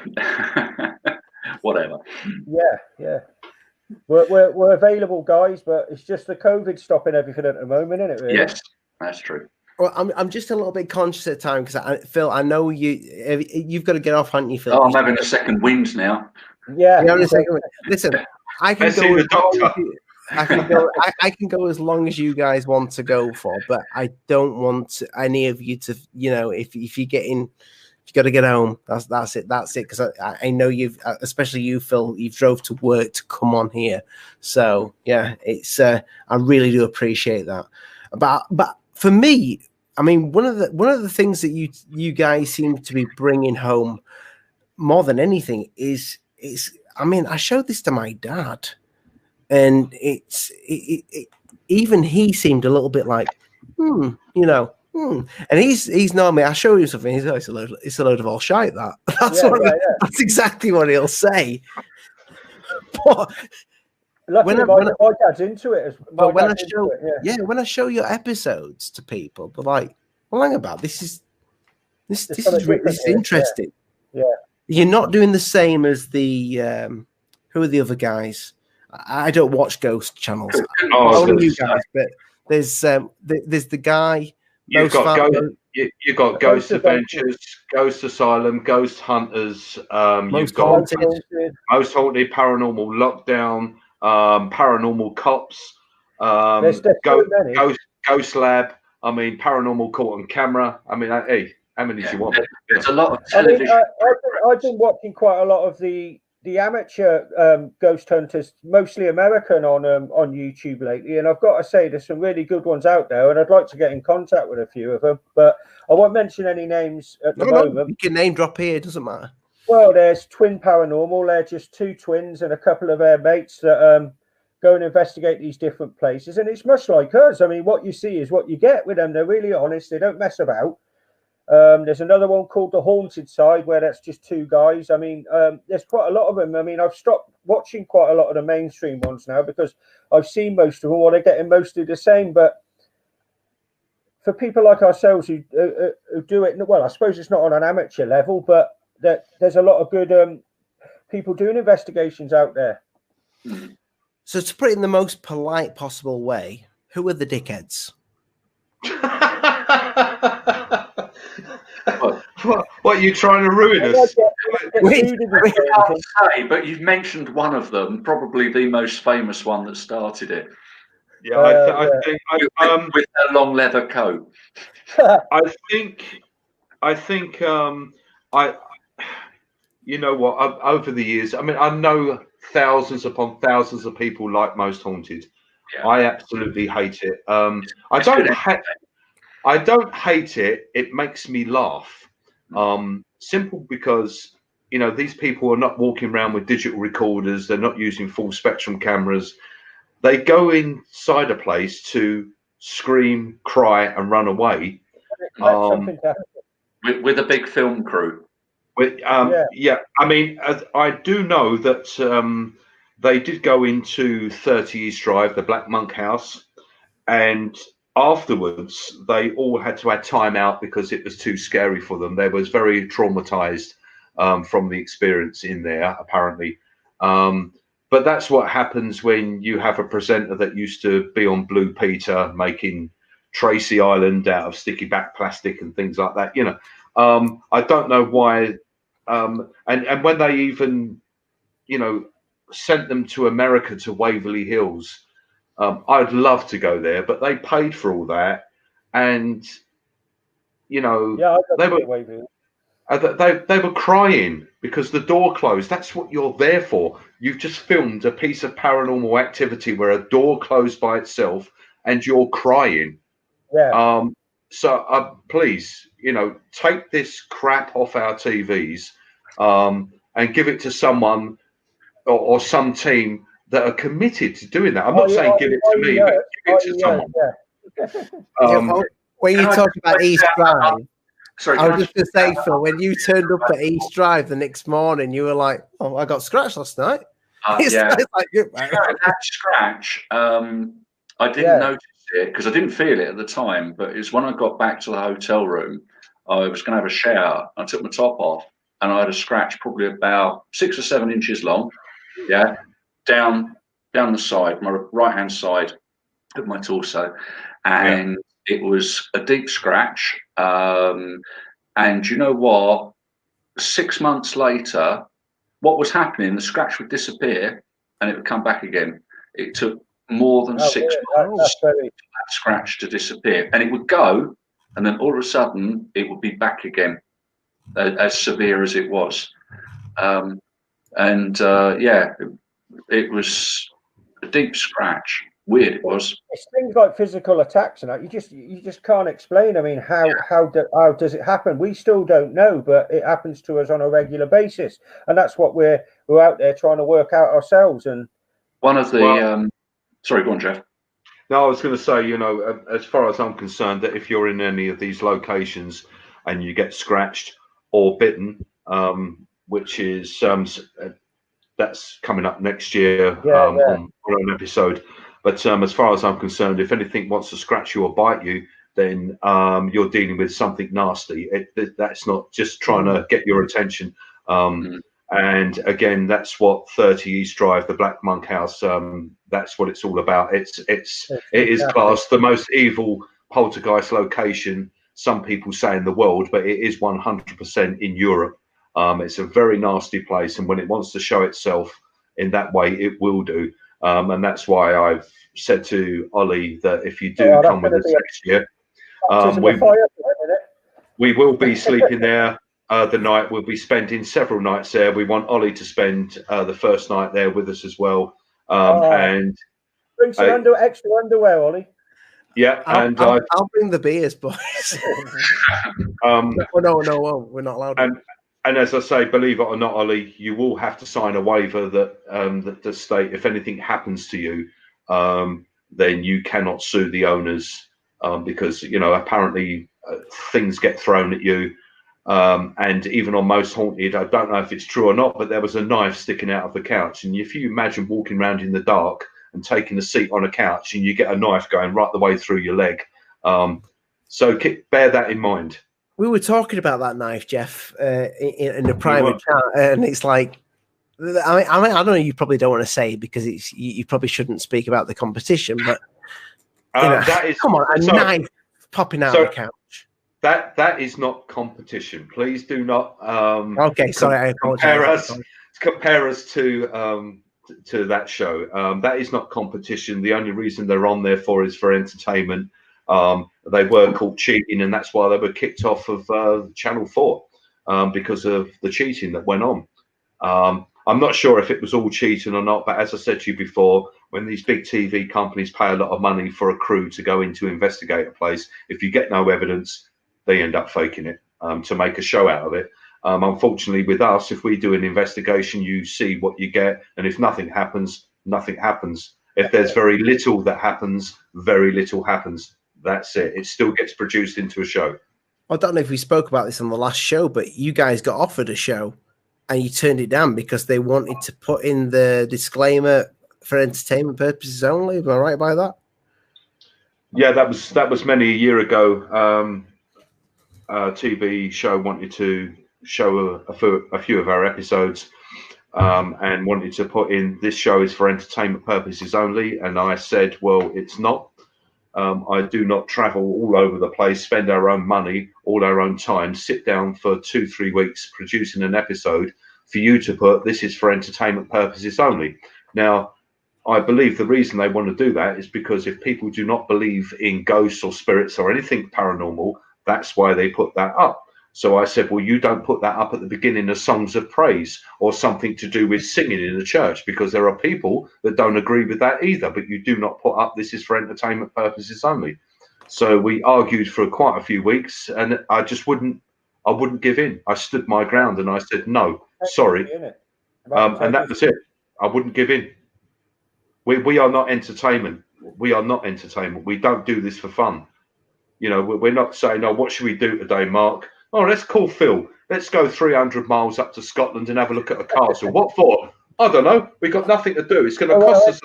whatever. Yeah. We're available, guys, but it's just the COVID stopping everything at the moment, isn't it? Really? Yes, that's true. Well, I'm just a little bit conscious at time because Phil, I know you've got to get off, haven't you, Phil? Oh, I'm having a second wind now. Yeah. Listen, I can go. I can go as long as you guys want to go for, but I don't want any of you to, if you're getting, you got to get home. That's it. Because I know you've, especially you, Phil, you've drove to work to come on here. So yeah, it's I really do appreciate that. But for me, I mean, one of the things that you guys seem to be bringing home more than anything is I mean, I showed this to my dad, and even he seemed a little bit like, and he's normally, I show you something, he's it's a load of all shite. That's exactly what he'll say. But my dad's into it. When I show your episodes to people, they're like, well, hang about this is interesting. Yeah. You're not doing the same as the who are the other guys? I don't watch ghost channels. Only you guys, but there's the guy. You've got Ghost Adventures, Ghost Asylum, Ghost Hunters. You've got Most Haunted, Paranormal Lockdown, Paranormal Cops, Ghost Lab. I mean, Paranormal Caught on Camera. I mean, hey, how many do you want? There's a lot of television. I've been watching quite a lot of the amateur ghost hunters, mostly American, on YouTube lately, and I've got to say there's some really good ones out there, and I'd like to get in contact with a few of them, but I won't mention any names at the moment. You can name drop here, it doesn't matter. Well, there's Twin Paranormal. They're just two twins and a couple of their mates that go and investigate these different places, and it's much like us. I mean, what you see is what you get with them. They're really honest. They don't mess about. There's another one called The Haunted Side, where that's just two guys. I mean, there's quite a lot of them. I mean, I've stopped watching quite a lot of the mainstream ones now because I've seen most of them, or they're getting mostly the same. But for people like ourselves who do it, well, I suppose it's not on an amateur level, but there's a lot of good people doing investigations out there. So to put it in the most polite possible way, who are the dickheads? What are you trying to ruin us? But you've mentioned one of them, probably the most famous one that started it. Yeah, I think with a long leather coat. I think you know what? Over the years, I mean, I know thousands upon thousands of people like Most Haunted. I absolutely hate it. I don't hate it. It makes me laugh. Simple because, you know, these people are not walking around with digital recorders. They're not using full spectrum cameras. They go inside a place to scream, cry, and run away. With a big film crew. Yeah. I mean, I do know that they did go into 30 East Drive, the Black Monk House, and afterwards they all had to have time out because it was too scary for them. They was very traumatized from the experience in there, apparently. But that's what happens when you have a presenter that used to be on Blue Peter making Tracy Island out of sticky back plastic and things like that. You know, I don't know why. And when they even, you know, sent them to America to Waverly Hills, I'd love to go there, but they paid for all that, and you know, they were crying because the door closed. That's what you're there for. You've just filmed a piece of paranormal activity where a door closed by itself, and you're crying. So please, you know, take this crap off our TVs and give it to someone or some team that are committed to doing that. I'm not saying give it to me, but give it to someone. When you talk about East Drive, sorry, I was just going to say, Phil, when you turned up at East Drive the next morning, you were like, "Oh, I got scratched last night." That scratch, I didn't notice it because I didn't feel it at the time. But it's when I got back to the hotel room, I was going to have a shower. I took my top off, and I had a scratch probably about 6 or 7 inches long. Yeah, down the side, my right hand side of my torso, and it was a deep scratch. And you know what? 6 months later, what was happening? The scratch would disappear, and it would come back again. It took more than 6 months for that scratch to disappear, and it would go, and then all of a sudden, it would be back again, as severe as it was. It was a deep scratch. Weird it was. It's things like physical attacks and that you just can't explain. I mean, how does it happen? We still don't know, but it happens to us on a regular basis, and that's what we're out there trying to work out ourselves. And one of the sorry, go on, Jeff. No, I was going to say, you know, as far as I'm concerned, that if you're in any of these locations and you get scratched or bitten, which is that's coming up next year on an episode. But as far as I'm concerned, if anything wants to scratch you or bite you, then you're dealing with something nasty. That's not just trying to get your attention. And again, that's what 30 East Drive, the Black Monk House, that's what it's all about. It is classed the most evil poltergeist location, some people say in the world, but it is 100% in Europe. It's a very nasty place, and when it wants to show itself in that way, it will do. And that's why I've said to Ollie that if you do come with us next year, we will be sleeping there the night. We'll be spending several nights there. We want Ollie to spend the first night there with us as well. And bring some extra underwear, Ollie. Yeah, I'll bring the beers, boys. No, we're not allowed. And as I say, believe it or not, Ollie, you will have to sign a waiver that does state if anything happens to you, then you cannot sue the owners because, you know, apparently things get thrown at you. And even on Most Haunted, I don't know if it's true or not, but there was a knife sticking out of the couch. And if you imagine walking around in the dark and taking a seat on a couch and you get a knife going right the way through your leg. So bear that in mind. We were talking about that knife, Jeff, in the private chat, and it's like, I don't know. You probably don't want to say because you probably shouldn't speak about the competition, but that is, come on, knife popping out of the couch. That is not competition. Please do not. Okay, sorry, I apologize. Compare us to that show. That is not competition. The only reason they're on there is for entertainment. They were caught cheating, and that's why they were kicked off of Channel 4 because of the cheating that went on. I'm not sure if it was all cheating or not, but as I said to you before, when these big TV companies pay a lot of money for a crew to go in to investigate a place, if you get no evidence, they end up faking it to make a show out of it. Unfortunately, with us, if we do an investigation, you see what you get, and if nothing happens, nothing happens. If there's very little that happens, very little happens. That's it. It still gets produced into a show. I don't know if we spoke about this on the last show, but you guys got offered a show and you turned it down because they wanted to put in the disclaimer for entertainment purposes only. Am I right by that? Yeah, that was many a year ago. A TV show wanted to show a few of our episodes and wanted to put in, this show is for entertainment purposes only. And I said, well, it's not. I do not travel all over the place, spend our own money, all our own time, sit down for 2-3 weeks producing an episode for you to put, this is for entertainment purposes only. Now, I believe the reason they want to do that is because if people do not believe in ghosts or spirits or anything paranormal, that's why they put that up. So I said, well, you don't put that up at the beginning of songs of praise or something to do with singing in the church, because there are people that don't agree with that either. But you do not put up, this is for entertainment purposes only. So we argued for quite a few weeks, and I wouldn't give in. I stood my ground and I said, no, sorry. And that was it. I wouldn't give in. We are not entertainment. We are not entertainment. We don't do this for fun. You know, we're not saying, oh, what should we do today, Mark? Oh, let's call Phil. Let's go 300 miles up to Scotland and have a look at a castle. What for? I don't know. We've got nothing to do. It's going to cost us.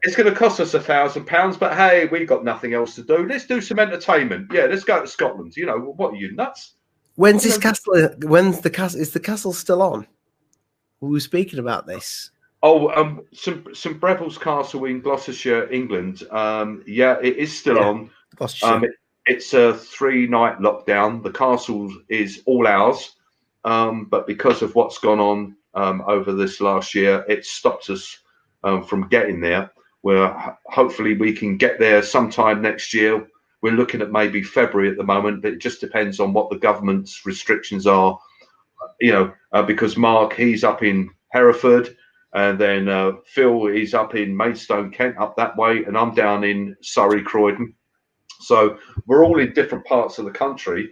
It's going to cost us £1,000, but hey, we've got nothing else to do. Let's do some entertainment. Yeah, let's go to Scotland. You know, what are you, nuts? When's this castle? When's the castle? Is the castle still on? We were speaking about this. Oh, some Breville's Castle in Gloucestershire, England. Yeah, it is still on. It's a 3-night lockdown. The castle is all ours, but because of what's gone on over this last year, it stopped us from getting there. Where hopefully we can get there sometime next year. We're looking at maybe February at the moment, but it just depends on what the government's restrictions are. You know, because Mark, he's up in Hereford. And then Phil is up in Maidstone, Kent, up that way, and I'm down in Surrey, Croydon. So we're all in different parts of the country.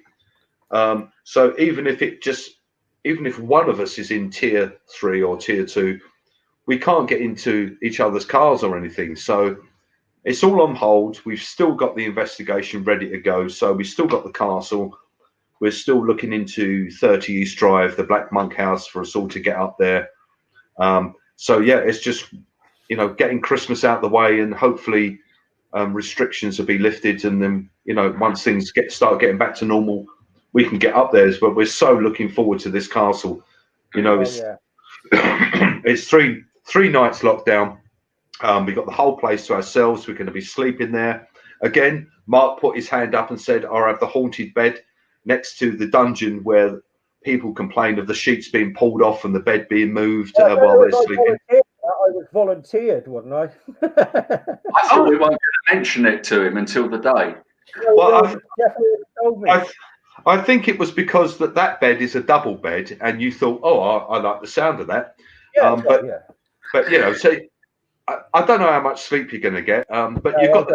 So even if one of us is in tier 3 or tier 2, we can't get into each other's cars or anything. So it's all on hold. We've still got the investigation ready to go. So we've still got the castle. We're still looking into 30 East Drive, the Black Monk House, for us all to get up there. So yeah, it's just, you know, getting Christmas out the way, and hopefully restrictions will be lifted, and then, you know, once things start getting back to normal, we can get up there. But we're so looking forward to this castle. You know, it's three nights lockdown. We've got the whole place to ourselves. We're going to be sleeping there. Again, Mark put his hand up and said, I have the haunted bed next to the dungeon where people complained of the sheets being pulled off and the bed being moved while they're sleeping. I was volunteered, wasn't I? I thought we weren't going to mention it to him until the day. Well, I think it was because that bed is a double bed, and you thought, oh, I like the sound of that. Yeah, but you know, so I don't know how much sleep you're going to get. But you've got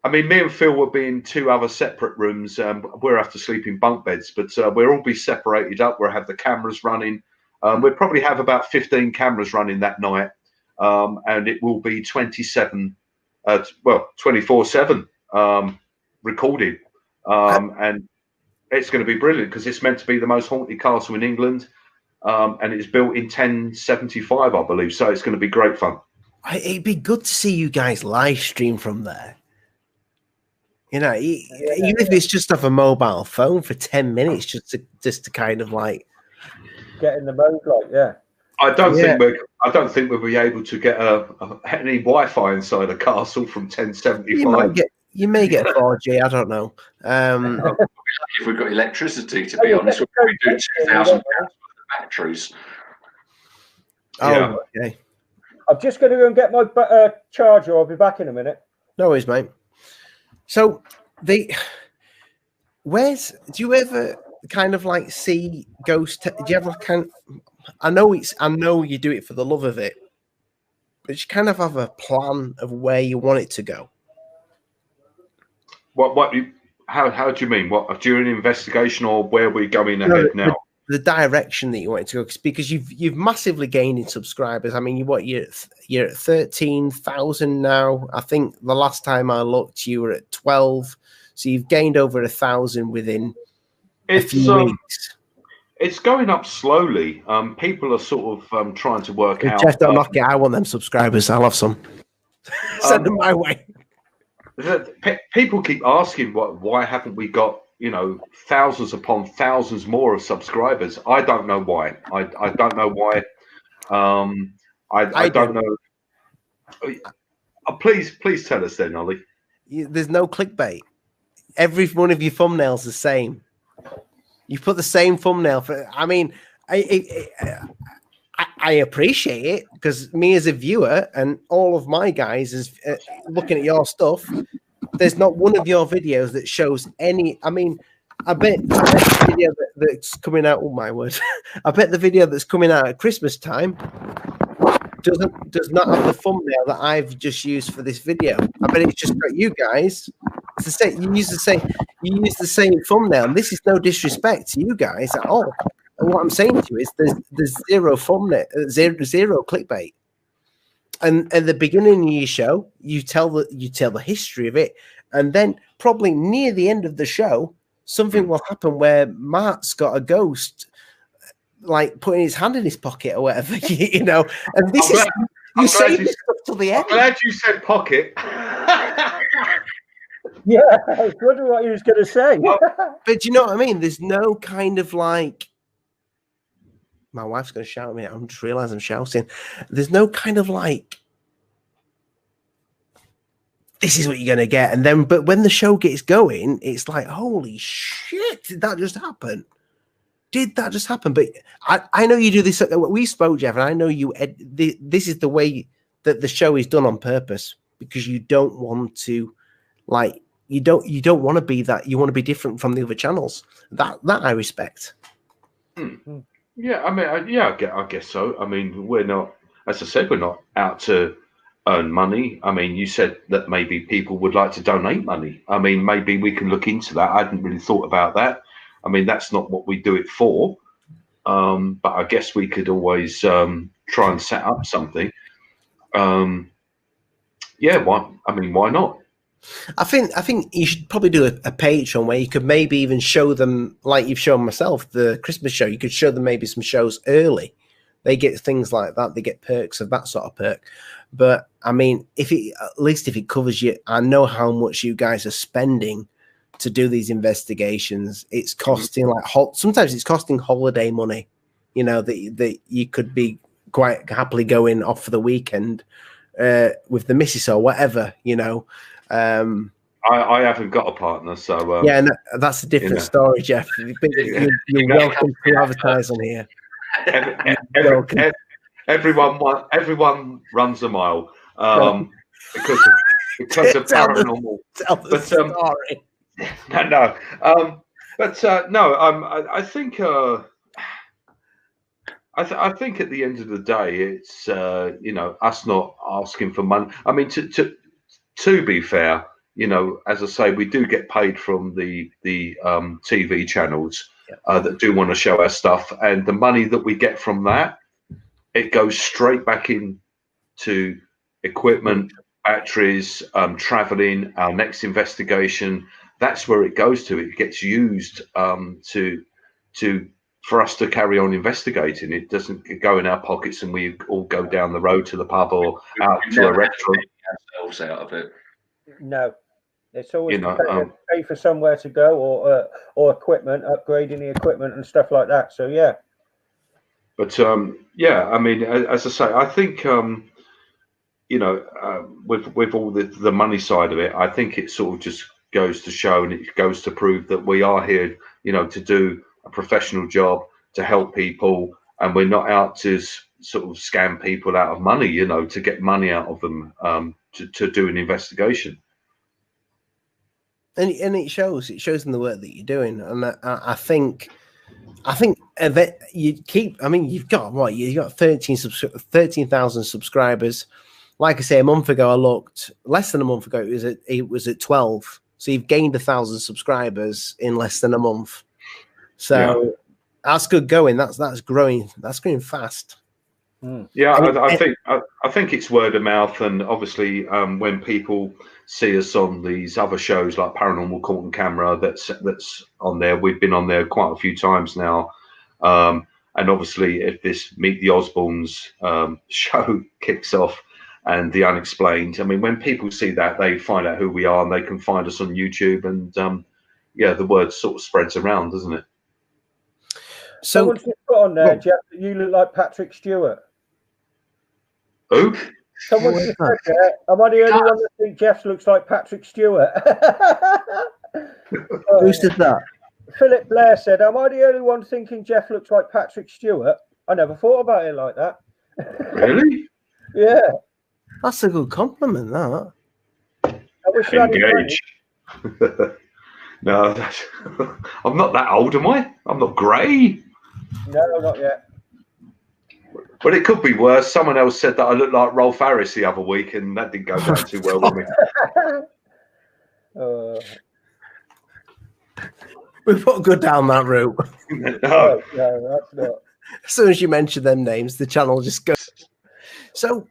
I mean, me and Phil will be in 2 other separate rooms. We'll have to sleep in bunk beds, but we'll all be separated up. We'll have the cameras running. We'll probably have about 15 cameras running that night, and it will be 24/7 recording, and it's going to be brilliant because it's meant to be the most haunted castle in England, and it's built in 1075, I believe. So it's going to be great fun. It'd be good to see you guys live stream from there. You know, even if it's just off a mobile phone for 10 minutes, just to kind of like get in the mode, like I don't think we'll be able to get any Wi-Fi inside a castle from 1075. You may get 4G. I don't know. If we've got electricity, to be honest, we'll probably do 2,000 pounds worth of batteries. Oh, okay. I'm just going to go and get my charger. I'll be back in a minute. No worries, mate. So do you ever kind of like see ghost? Do you ever I know you do it for the love of it. but you kind of have a plan of where you want it to go. How do you mean? What, during investigation, or where we're going ahead now? The direction that you want it to go, because you've massively gained in subscribers. I mean, you're at 13,000 now. I think the last time I looked, you were at 12. So you've gained over 1,000 within a few weeks. It's going up slowly. People are sort of trying to work out. Jeff, don't knock it. I want them subscribers. I'll have some. Send them my way. People keep asking, why haven't we got, thousands upon thousands more of subscribers? I don't know why. I don't know why. I don't know. Please tell us then, Ollie. There's no clickbait. Every one of your thumbnails the same. You put the same thumbnail for. I mean, I appreciate it, because me as a viewer and all of my guys is looking at your stuff. There's not one of your videos that shows any. I mean, I bet the video that's coming out. Oh my word! I bet the video that's coming out at Christmas time does not have the thumbnail that I've just used for this video. I bet it's just got you guys. It's the same. You use the same thumbnail, and this is no disrespect to you guys at all. And what I'm saying to you is there's zero thumbnail, zero clickbait. And at the beginning of your show, you tell the history of it, and then probably near the end of the show, something will happen where Mark's got a ghost, like putting his hand in his pocket or whatever, And this is you say this stuff till the end. I'm glad you said pocket. Yeah, I was wondering what he was going to say. But you know what I mean? There's no kind of like. My wife's going to shout at me. I'm just realizing I'm shouting. There's no kind of like, this is what you're going to get. And then, but when the show gets going, it's like, holy shit, did that just happen? Did that just happen? But I know you do this. We spoke, Jeff, and I know you. This is the way that the show is done on purpose, because you don't want to, like, you don't want to be that. You want to be different from the other channels. That I respect. Yeah, I mean, I guess so. I mean, we're not, as I said, we're not out to earn money. I mean, you said that maybe people would like to donate money. I mean, maybe we can look into that. I hadn't really thought about that. I mean, that's not what we do it for. But I guess we could always try and set up something. Yeah, why not? I think you should probably do a Patreon where you could maybe even show them, like you've shown myself, the Christmas show. You could show them maybe some shows early. They get things like that. They get perks of that sort of perk. But I mean, at least if it covers you, I know how much you guys are spending to do these investigations. It's costing sometimes it's costing holiday money. That you could be quite happily going off for the weekend with the missus or whatever. I haven't got a partner, so yeah, no, that's a different story, Jeff. You're welcome to advertise on here. Everyone runs a mile because of paranormal. Tell the story. No. I think I think at the end of the day, it's us not asking for money. I mean, to be fair, as I say, we do get paid from the TV channels that do want to show our stuff, and the money that we get from that, it goes straight back into equipment, batteries, traveling, our next investigation. That's where it goes to. It gets used for us to carry on investigating. It doesn't go in our pockets and we all go down the road to the pub or out to a restaurant. Ourselves out of it. No, it's always pay for somewhere to go or equipment, upgrading the equipment and stuff like that. So yeah. But I mean, as I say, I think with all the money side of it, I think it sort of just goes to show, and it goes to prove that we are here, to do a professional job, to help people, and we're not out to sort of scam people out of money, to get money out of them, to do an investigation. And it shows in the work that you're doing, and I think that you keep. I mean, you've got 13,000 subscribers. like I say, a month ago I looked, less than a month ago it was at 12. So you've gained 1,000 subscribers in less than a month. So that's good going. That's growing. That's growing fast. Yeah, I think it's word of mouth, and obviously when people see us on these other shows like Paranormal Caught on Camera, that's on there. We've been on there quite a few times now, and obviously if this Meet the Osbournes show kicks off and the Unexplained, I mean, when people see that, they find out who we are and they can find us on YouTube, and the word sort of spreads around, doesn't it? So someone's just put on there, Jeff, that you look like Patrick Stewart. Who? Someone just said that. Am I the only one that think Jeff looks like Patrick Stewart? Who said that? Philip Blair said, am I the only one thinking Jeff looks like Patrick Stewart? I never thought about it like that. Really? Yeah. That's a good compliment, that. I wish you had engaged. No, I'm not that old, am I? I'm not grey. No, not yet. But it could be worse. Someone else said that I looked like Rolf Harris the other week, and that didn't go down too well with me. We've got to go down that route. No, that's not. As soon as you mention them names, the channel just goes. So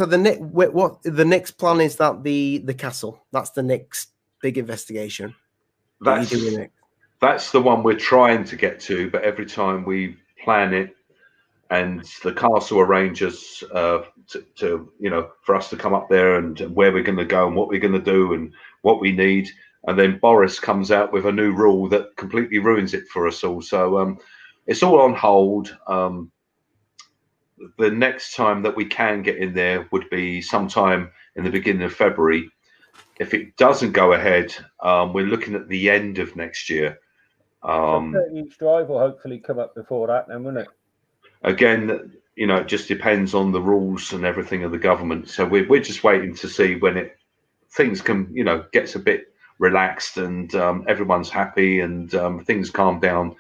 the next plan is that the castle. That's the next big investigation. That's the one we're trying to get to, but every time we plan it, and the castle arranges to for us to come up there and where we're going to go and what we're going to do and what we need, and then Boris comes out with a new rule that completely ruins it for us all. So it's all on hold. The next time that we can get in there would be sometime in the beginning of February. If it doesn't go ahead, we're looking at the end of next year. Each drive will hopefully come up before that, then, won't it? Again, it just depends on the rules and everything of the government. So we're just waiting to see when things can, gets a bit relaxed and everyone's happy and things calm down.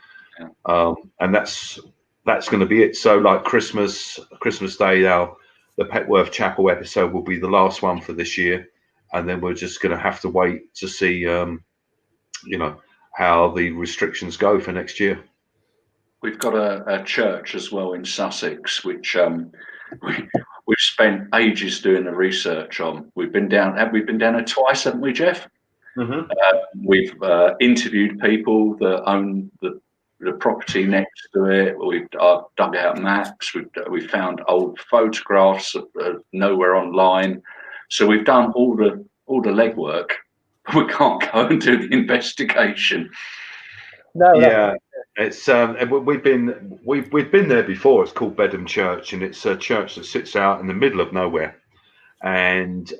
And that's going to be it. So like Christmas Day, the Petworth Chapel episode will be the last one for this year. And then we're just going to have to wait to see, how the restrictions go for next year. We've got a church as well in Sussex, which we've spent ages doing the research on. We've been down. Have we been down there twice? Haven't we, Jeff? Mm-hmm. We've interviewed people that own the property next to it. We've dug out maps. We've found old photographs nowhere online. So we've done all the legwork. We can't go and do the investigation. No. Yeah. It's we've been there before. It's called Bedham Church, and it's a church that sits out in the middle of nowhere, and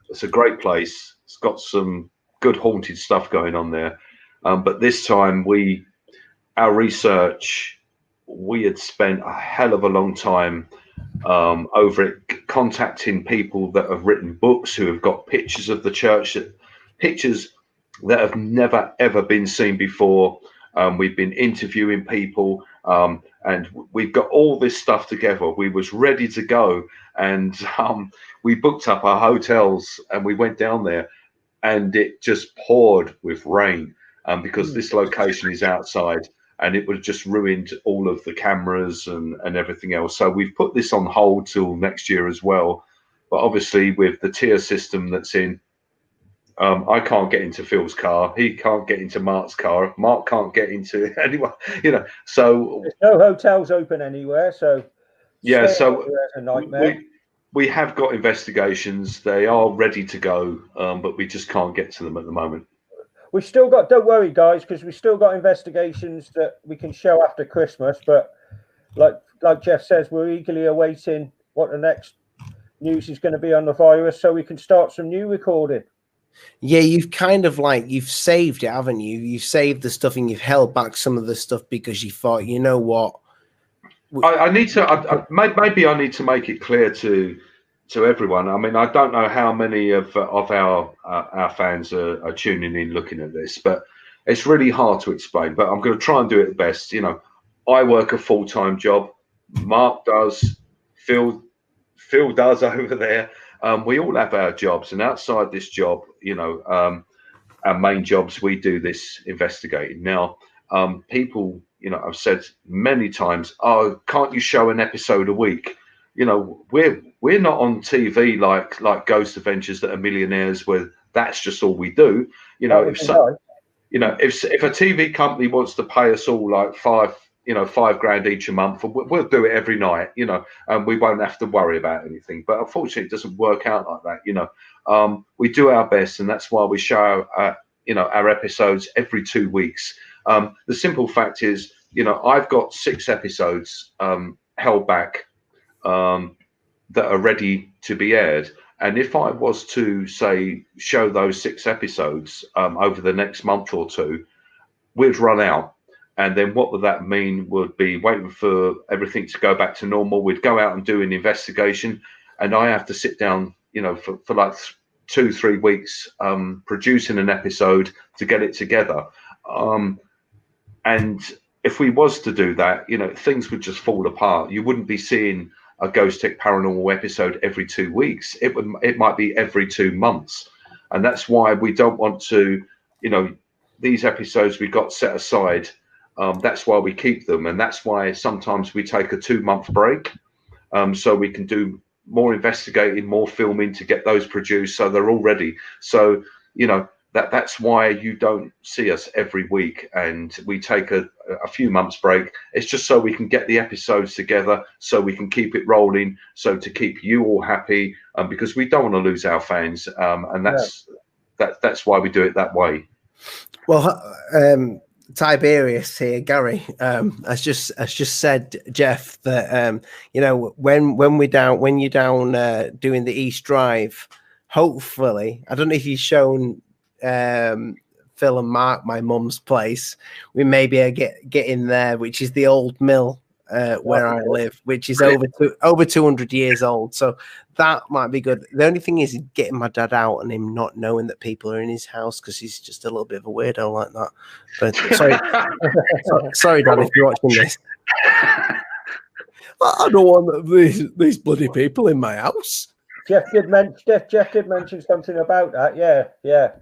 it's a great place. It's got some good haunted stuff going on there, but this time our research, we had spent a hell of a long time over it, contacting people that have written books who have got pictures of the church, pictures that have never ever been seen before. We've been interviewing people, and we've got all this stuff together. We was ready to go, and we booked up our hotels and we went down there, and it just poured with rain because this location is outside, and it would have just ruined all of the cameras and everything else. So we've put this on hold till next year as well. But obviously with the tier system that's in, I can't get into Phil's car. He can't get into Mark's car. Mark can't get into anyone, So there's no hotels open anywhere. So yeah, so a nightmare. We have got investigations. They are ready to go, but we just can't get to them at the moment. We've still got. Don't worry, guys, because we've still got investigations that we can show after Christmas. But like Jeff says, we're eagerly awaiting what the next news is going to be on the virus, so we can start some new recording. Yeah, you've kind of you've saved it, haven't you? You've saved the stuff and you've held back some of the stuff because you thought, you know what? I need to. Maybe I need to make it clear to everyone. I mean, I don't know how many of our fans are tuning in, looking at this, but it's really hard to explain. But I'm going to try and do it best. I work a full-time job. Mark does. Phil Phil does over there. We all have our jobs, and outside this job, you know, our main jobs, we do this investigating. Now, people, you know, I've said many times, oh, can't you show an episode a week? You know, we're not on TV like Ghost Adventures that are millionaires, where that's just all we do. You know, if a TV company wants to pay us all like $5,000 each a month, we'll do it every night, you know, and we won't have to worry about anything. But unfortunately, it doesn't work out like that, you know. We do our best, and that's why we show our episodes every 2 weeks. The simple fact is, you know, I've got 6 episodes held back that are ready to be aired. And if I was to, say, show those 6 episodes over the next month or two, we'd run out. And then what would that mean would be waiting for everything to go back to normal. We'd go out and do an investigation, and I have to sit down, you know, for like 2-3 weeks producing an episode to get it together. And if we was to do that, you know, things would just fall apart. You wouldn't be seeing a Ghostech Paranormal episode every 2 weeks. It might be every 2 months. And that's why we don't want to, you know, these episodes we got set aside. That's why we keep them. And that's why sometimes we take a 2-month break so we can do more investigating, more filming to get those produced so they're all ready. So, you know, that's why you don't see us every week, and we take a few months break. It's just so we can get the episodes together, so we can keep it rolling, so to keep you all happy, because we don't want to lose our fans, and that's why we do it that way. Well, Tiberius here, Gary, has just said, Jeff, that you know, when you're down doing the East Drive, hopefully, I don't know if you've shown Phil and Mark my mum's place, we may be able to get in there, which is the old mill where I live, which is over 200 years old. So that might be good. The only thing is getting my dad out and him not knowing that people are in his house, because he's just a little bit of a weirdo like that. But sorry, Dad, if you're watching this. I don't want these bloody people in my house. Jeff did mention something about that. Yeah.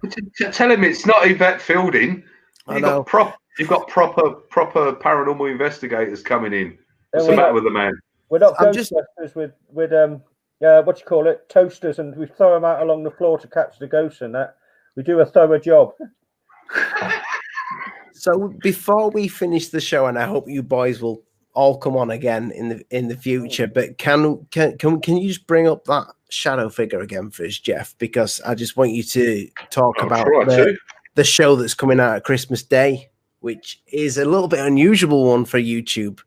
Tell him it's not Yvette Fielding. You've got proper paranormal investigators coming in. What's the matter with the man? We're not Ghostbusters with what do you call it, toasters, and we throw them out along the floor to catch the ghosts and that. We do a thorough job. So before we finish the show, and I hope you boys will all come on again in the future, but can you just bring up that shadow figure again for us, Jeff? Because I just want you to talk about the show that's coming out at Christmas Day, which is a little bit unusual one for YouTube,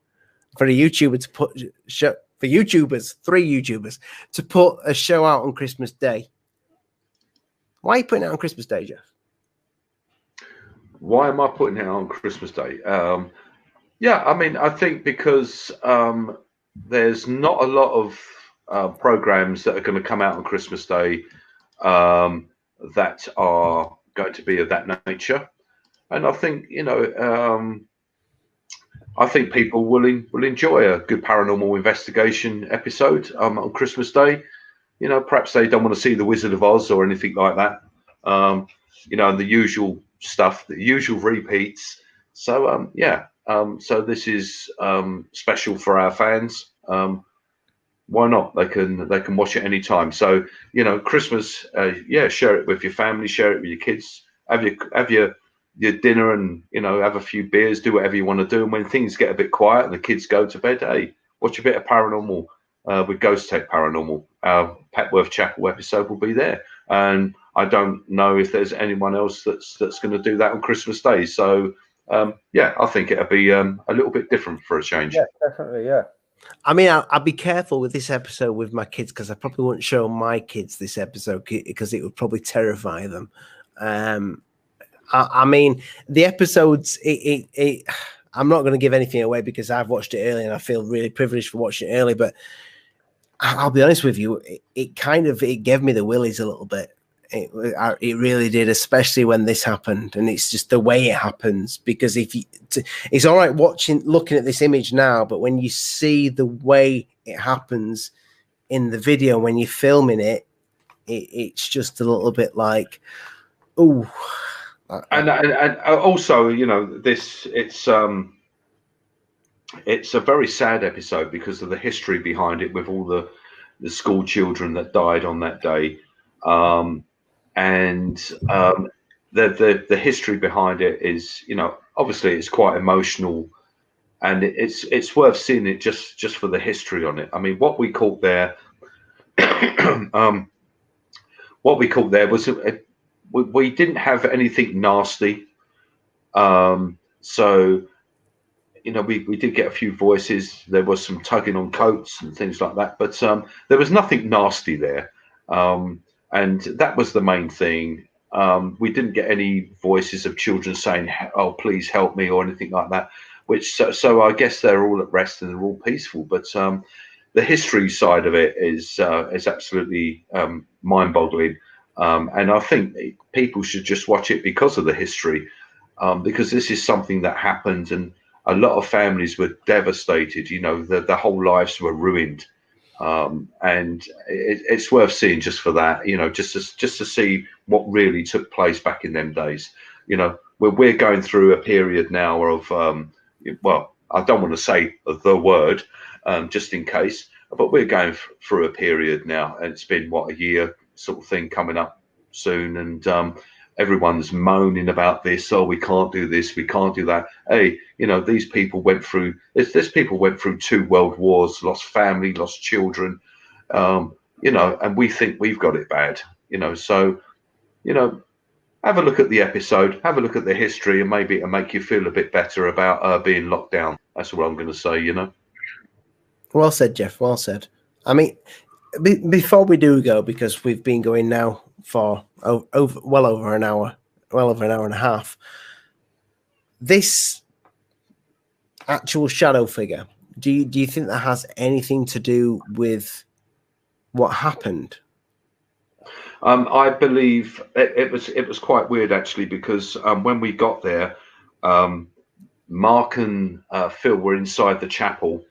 for a YouTuber to put three YouTubers to put a show out on Christmas Day. Why are you putting it on Christmas Day, Jeff? Why am I putting it on Christmas Day? Yeah, I mean, I think because there's not a lot of programs that are going to come out on Christmas Day that are going to be of that nature, and I think, you know, I think people will enjoy a good paranormal investigation episode on Christmas Day. You know, perhaps they don't want to see The Wizard of Oz or anything like that. You know, the usual stuff, the usual repeats. So yeah. So this is special for our fans. Why not? They can watch it anytime. So, you know, Christmas, yeah, share it with your family, share it with your kids, have your dinner, and, you know, have a few beers, do whatever you want to do. And when things get a bit quiet and the kids go to bed, hey, watch a bit of paranormal with Ghostech Paranormal. Our Petworth Chapel episode will be there, and I don't know if there's anyone else that's going to do that on Christmas Day. So yeah, I think it'll be a little bit different for a change. Yeah, definitely, yeah. I mean, I'll be careful with this episode with my kids, because I probably wouldn't show my kids this episode because it would probably terrify them. I mean, the episodes, I'm not going to give anything away because I've watched it early and I feel really privileged for watching it early. But I'll be honest with you, it gave me the willies a little bit. It really did, especially when this happened, and it's just the way it happens. Because it's all right looking at this image now, but when you see the way it happens in the video when you're filming it, it's just a little bit like, oh. And also, you know, it's a very sad episode because of the history behind it, with all the school children that died on that day, the history behind it is, you know, obviously it's quite emotional, and it's worth seeing it just for the history on it. I mean, what we caught there, was we didn't have anything nasty, so. You know, we did get a few voices. There was some tugging on coats and things like that, but there was nothing nasty there, and that was the main thing. We didn't get any voices of children saying, "Oh, please help me," or anything like that. Which so I guess they're all at rest and they're all peaceful. But the history side of it is absolutely mind-boggling, and I think people should just watch it because of the history, because this is something that happened and. A lot of families were devastated. You know, their whole lives were ruined, and it's worth seeing just for that. You know, just to see what really took place back in them days. You know, we're going through a period now of, well, I don't want to say the word, just in case, but we're going through a period now, and it's been what, a year sort of thing coming up soon, and everyone's moaning about this. Oh, we can't do this, we can't do that. Hey, you know, these people went through this. People went through 2 world wars, lost family, lost children. You know, and we think we've got it bad. You know, so you know, have a look at the episode, have a look at the history, and maybe it'll make you feel a bit better about being locked down. That's what I'm going to say. You know. Well said, Jeff. Well said. I mean, before we do go, because we've been going now for well over an hour and a half. This actual shadow figure, do you think that has anything to do with what happened? I believe it was quite weird actually, because when we got there, Mark and Phil were inside the chapel.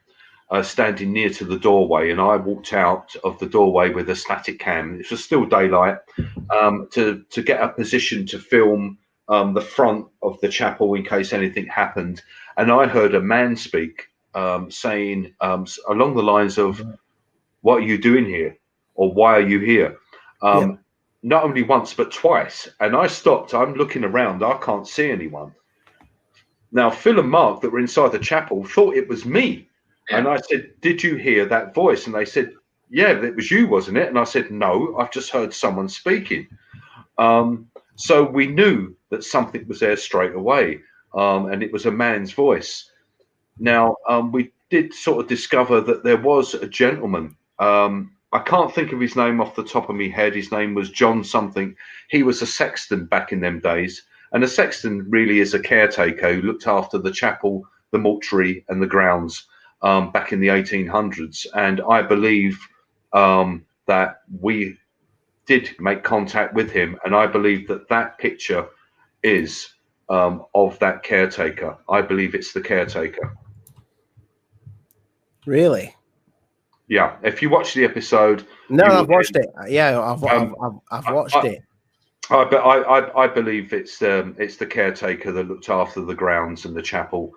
Standing near to the doorway, and I walked out of the doorway with a static cam. It was still daylight, to get a position to film the front of the chapel in case anything happened. And I heard a man speak, saying along the lines of, "What are you doing here?" or "Why are you here?" Not only once but twice. And I stopped. I'm looking around. I can't see anyone. Now Phil and Mark that were inside the chapel thought it was me. And I said, "Did you hear that voice?" And they said, "Yeah, it was you, wasn't it?" And I said, "No, I've just heard someone speaking." So we knew that something was there straight away, and it was a man's voice. Now, we did sort of discover that there was a gentleman. I can't think of his name off the top of my head. His name was John something. He was a sexton back in them days. And a sexton really is a caretaker who looked after the chapel, the mortuary, and the grounds. Back in the 1800s, and I believe that we did make contact with him, and I believe that picture is of that caretaker. I believe it's the caretaker. Really? Yeah. If you watch the episode, no, I've watched it. Yeah, I've watched it. I believe it's the caretaker that looked after the grounds and the chapel.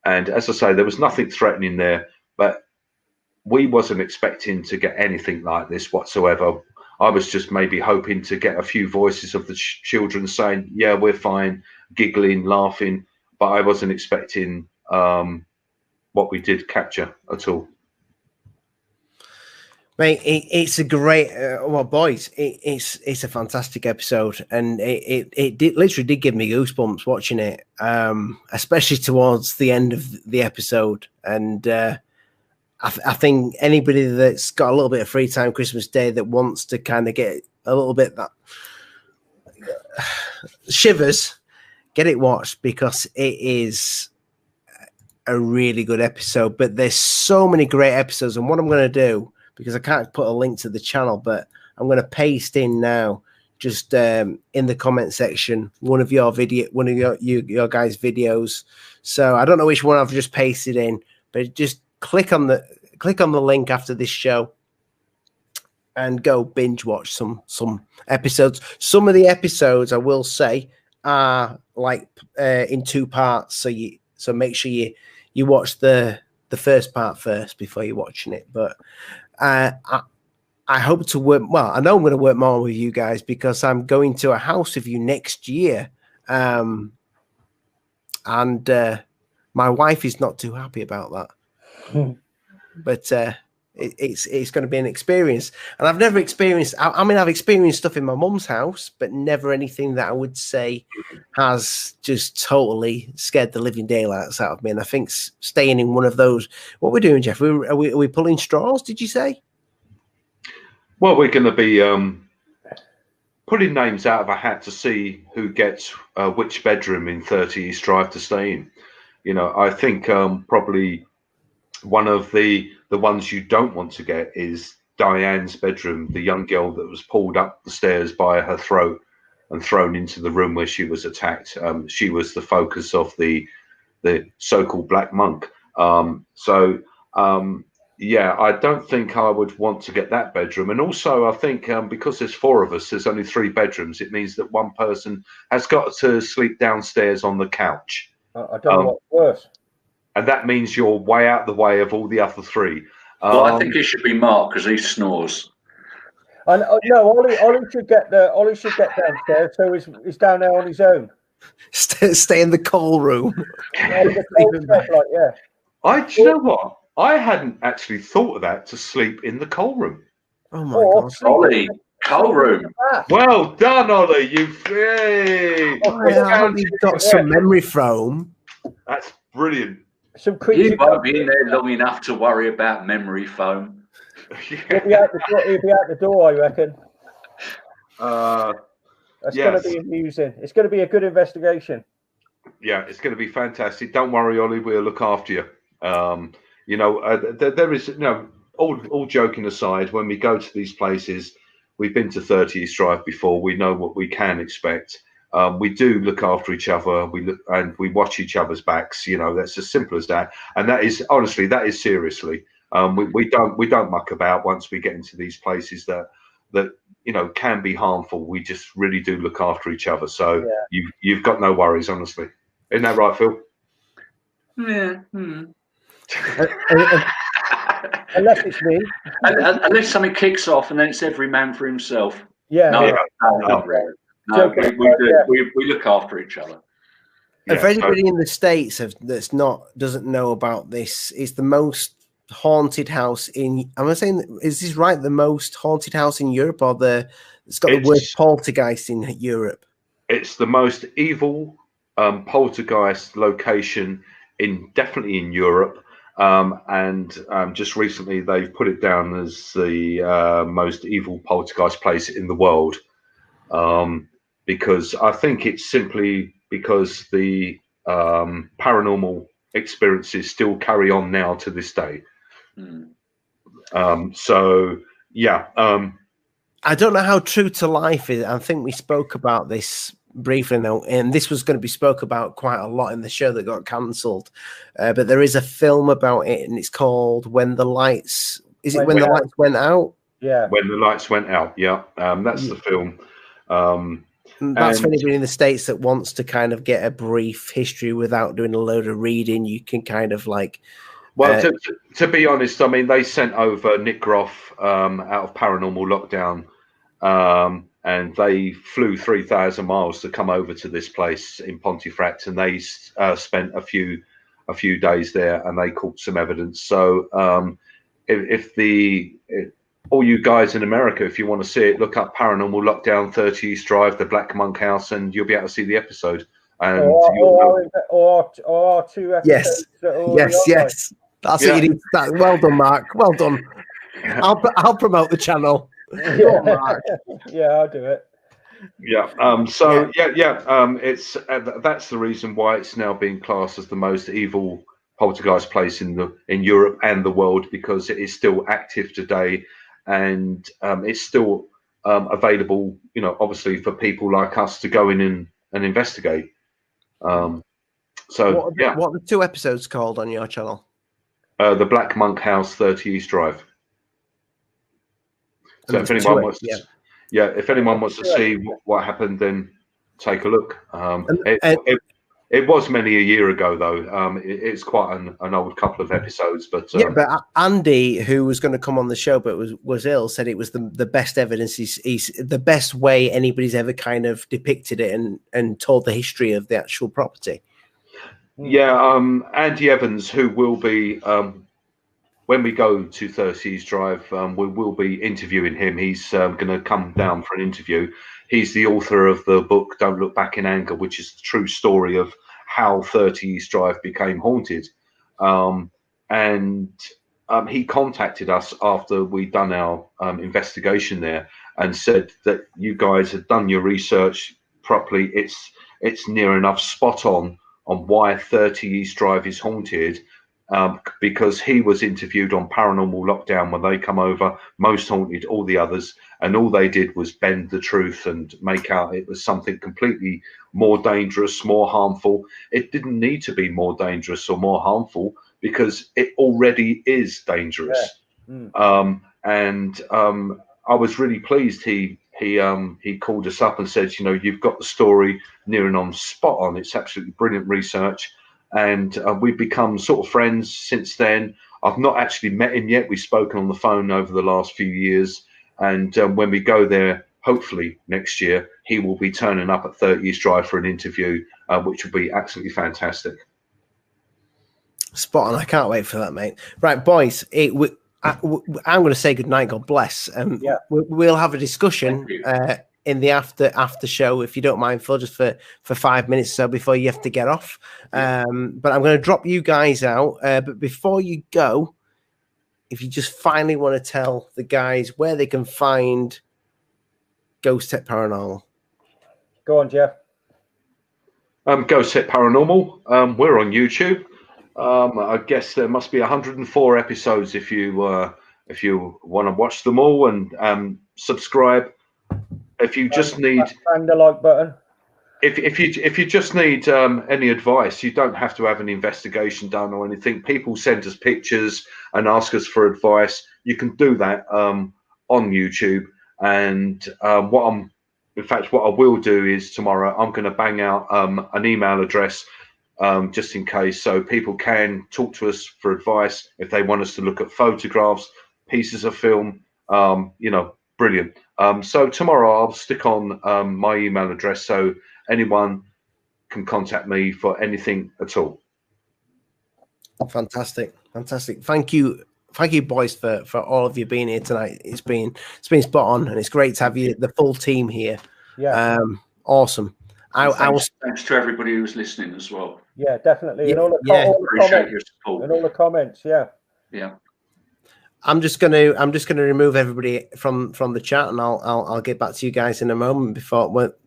And as I say, there was nothing threatening there, but we wasn't expecting to get anything like this whatsoever. I was just maybe hoping to get a few voices of the children saying, "Yeah, we're fine," giggling, laughing, but I wasn't expecting what we did capture at all. Mate, it's a great, well, boys, it's a fantastic episode, and it literally did give me goosebumps watching it, especially towards the end of the episode. And I think anybody that's got a little bit of free time Christmas Day that wants to kind of get a little bit that shivers, get it watched, because it is a really good episode. But there's so many great episodes, and what I'm going to do, because I can't put a link to the channel, but I'm going to paste in now, just in the comment section, one of your guys' videos. So I don't know which one I've just pasted in, but just click on click on the link after this show and go binge watch some episodes. Some of the episodes, I will say, are like in 2 parts. So make sure you watch the first part first before you're watching it. But I hope to work. Well, I know I'm going to work more with you guys because I'm going to a house with you next year, and my wife is not too happy about that. But it's going to be an experience, and I've never experienced. I mean, I've experienced stuff in my mum's house, but never anything that I would say has just totally scared the living daylights out of me. And I think staying in one of those. What we're doing, Jeff? Are we pulling straws? Did you say? Well, we're going to be pulling names out of a hat to see who gets which bedroom in 30 East Drive to stay in. You know, I think probably one of the ones you don't want to get is Diane's bedroom, the young girl that was pulled up the stairs by her throat and thrown into the room where she was attacked. She was the focus of the so-called Black Monk. Yeah, I don't think I would want to get that bedroom. And also, I think because there's 4 of us, there's only 3 bedrooms. It means that one person has got to sleep downstairs on the couch. I don't know what's worse. And that means you're way out the way of all the other 3. Well, I think it should be Mark because he snores. And no, Ollie should get downstairs, so he's down there on his own. Stay in the coal room. Yeah. Do you know what? I hadn't actually thought of that, to sleep in the coal room. Oh my God, Ollie, coal room. Well done, Ollie. You've got some memory foam. That's brilliant. You won't be in there long enough to worry about memory foam. He'll be out the door, I reckon. That's going to be amusing. It's going to be a good investigation. Yeah, it's going to be fantastic. Don't worry, Ollie. We'll look after you. You know, there is, you know, all joking aside, when we go to these places, we've been to 30 East Drive before. We know what we can expect. We do look after each other. We watch each other's backs. You know, that's as simple as that. And that is, honestly, that is seriously. We don't muck about once we get into these places that you know can be harmful. We just really do look after each other. So you've got no worries, honestly. Isn't that right, Phil? Yeah. Unless it's me. Unless something kicks off and then it's every man for himself. Yeah. No, we look after each other. If anybody in the States doesn't know about this, it's the most haunted house in. Am I saying, is this right? The most haunted house in Europe, or it's got the worst poltergeist in Europe? It's the most evil poltergeist location definitely in Europe. And just recently they've put it down as the most evil poltergeist place in the world, because I think it's simply because the paranormal experiences still carry on now to this day. So yeah, I don't know how true to life is. I think we spoke about this briefly now, and this was going to be spoke about quite a lot in the show that got cancelled, but there is a film about it, and it's called When the Lights When the Lights Went Out. Yeah, When the Lights Went Out. Yeah, that's the film. That's for anybody in the States that wants to kind of get a brief history without doing a load of reading. You can kind of like, well, to be honest, I mean, they sent over Nick Groff out of Paranormal Lockdown, and they flew 3,000 miles to come over to this place in Pontefract, and they spent a few days there, and they caught some evidence. So all you guys in America, if you want to see it, look up Paranormal Lockdown 30 East Drive, the Black Monk House, and you'll be able to see the episode. And or 2 episodes. Yes. That's what you need. Well done, Mark. Well done. I'll promote the channel. Yeah, I'll do it. Yeah. It's that's the reason why it's now being classed as the most evil poltergeist place in Europe and the world, because it is still active today, and it's still available. You know, obviously for people like us to go in and investigate. What are the 2 episodes called on your channel? The Black Monk House, 30 East Drive. So if anyone wants to, if anyone wants to see what happened, then take a look. It was many a year ago, though. It's quite an old couple of episodes, but but Andy, who was going to come on the show but was ill, said it was the best evidence. He's the best way anybody's ever kind of depicted it and told the history of the actual property. Yeah, Andy Evans, who will be when we go to 30 East Drive, we will be interviewing him. He's going to come down for an interview. He's the author of the book Don't Look Back in Anger, which is the true story of how 30 East Drive became haunted. And he contacted us after we'd done our investigation there and said that you guys had done your research properly. It's near enough spot on why 30 East Drive is haunted. Because he was interviewed on Paranormal Lockdown when they come over, Most Haunted, all the others, and all they did was bend the truth and make out it was something completely more dangerous, more harmful. It didn't need to be more dangerous or more harmful because it already is dangerous. Yeah. I was really pleased he called us up and said, you know, you've got the story near and on spot on. It's absolutely brilliant research. And we've become sort of friends since then. I've not actually met him yet. We've spoken on the phone over the last few years. And when we go there, hopefully next year, he will be turning up at 30 East Drive for an interview, which will be absolutely fantastic. Spot on. I can't wait for that, mate. Right, boys, I'm going to say goodnight. God bless. We'll have a discussion in the after show, if you don't mind, Phil, just for 5 minutes or so before you have to get off. But I'm going to drop you guys out. But before you go, if you just finally want to tell the guys where they can find Ghostech Paranormal. Go on, Jeff. Ghostech Paranormal. We're on YouTube. I guess there must be 104 episodes if you want to watch them all and subscribe. If you just need and the like button. If you just need any advice, you don't have to have an investigation done or anything. People send us pictures and ask us for advice. You can do that on YouTube. And what I will do is tomorrow I'm going to bang out an email address just in case, so people can talk to us for advice if they want us to look at photographs, pieces of film. Brilliant. So tomorrow I'll stick on my email address so anyone can contact me for anything at all. Fantastic. Thank you, boys, for all of you being here tonight. It's been spot on, and it's great to have you, the full team here. Yeah. Awesome. Thanks to everybody who's listening as well. Yeah, definitely. And all the comments. Yeah. Yeah. I'm just gonna remove everybody from the chat, and I'll get back to you guys in a moment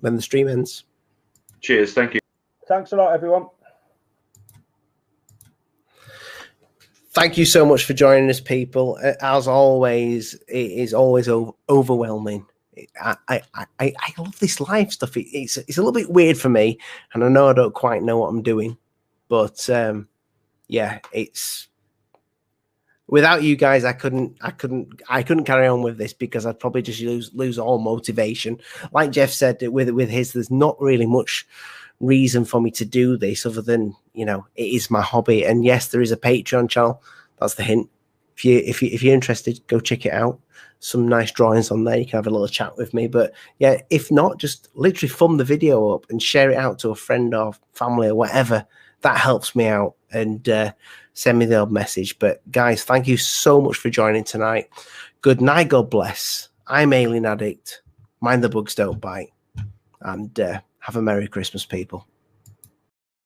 when the stream ends. Cheers. Thank you. Thanks a lot, everyone. Thank you so much for joining us, people. As always, it is always overwhelming. I love this live stuff. It's a little bit weird for me, and I know I don't quite know what I'm doing, but it's. Without you guys, I couldn't carry on with this because I'd probably just lose all motivation. Like Jeff said, with his, there's not really much reason for me to do this other than, it is my hobby. And yes, there is a Patreon channel. That's the hint. If you're interested, go check it out. Some nice drawings on there. You can have a little chat with me. But yeah, if not, just literally thumb the video up and share it out to a friend or family or whatever. That helps me out, and send me the old message. But guys, thank you so much for joining tonight. Good night. God bless. I'm Alien Addict. Mind the bugs don't bite. And have a Merry Christmas, people.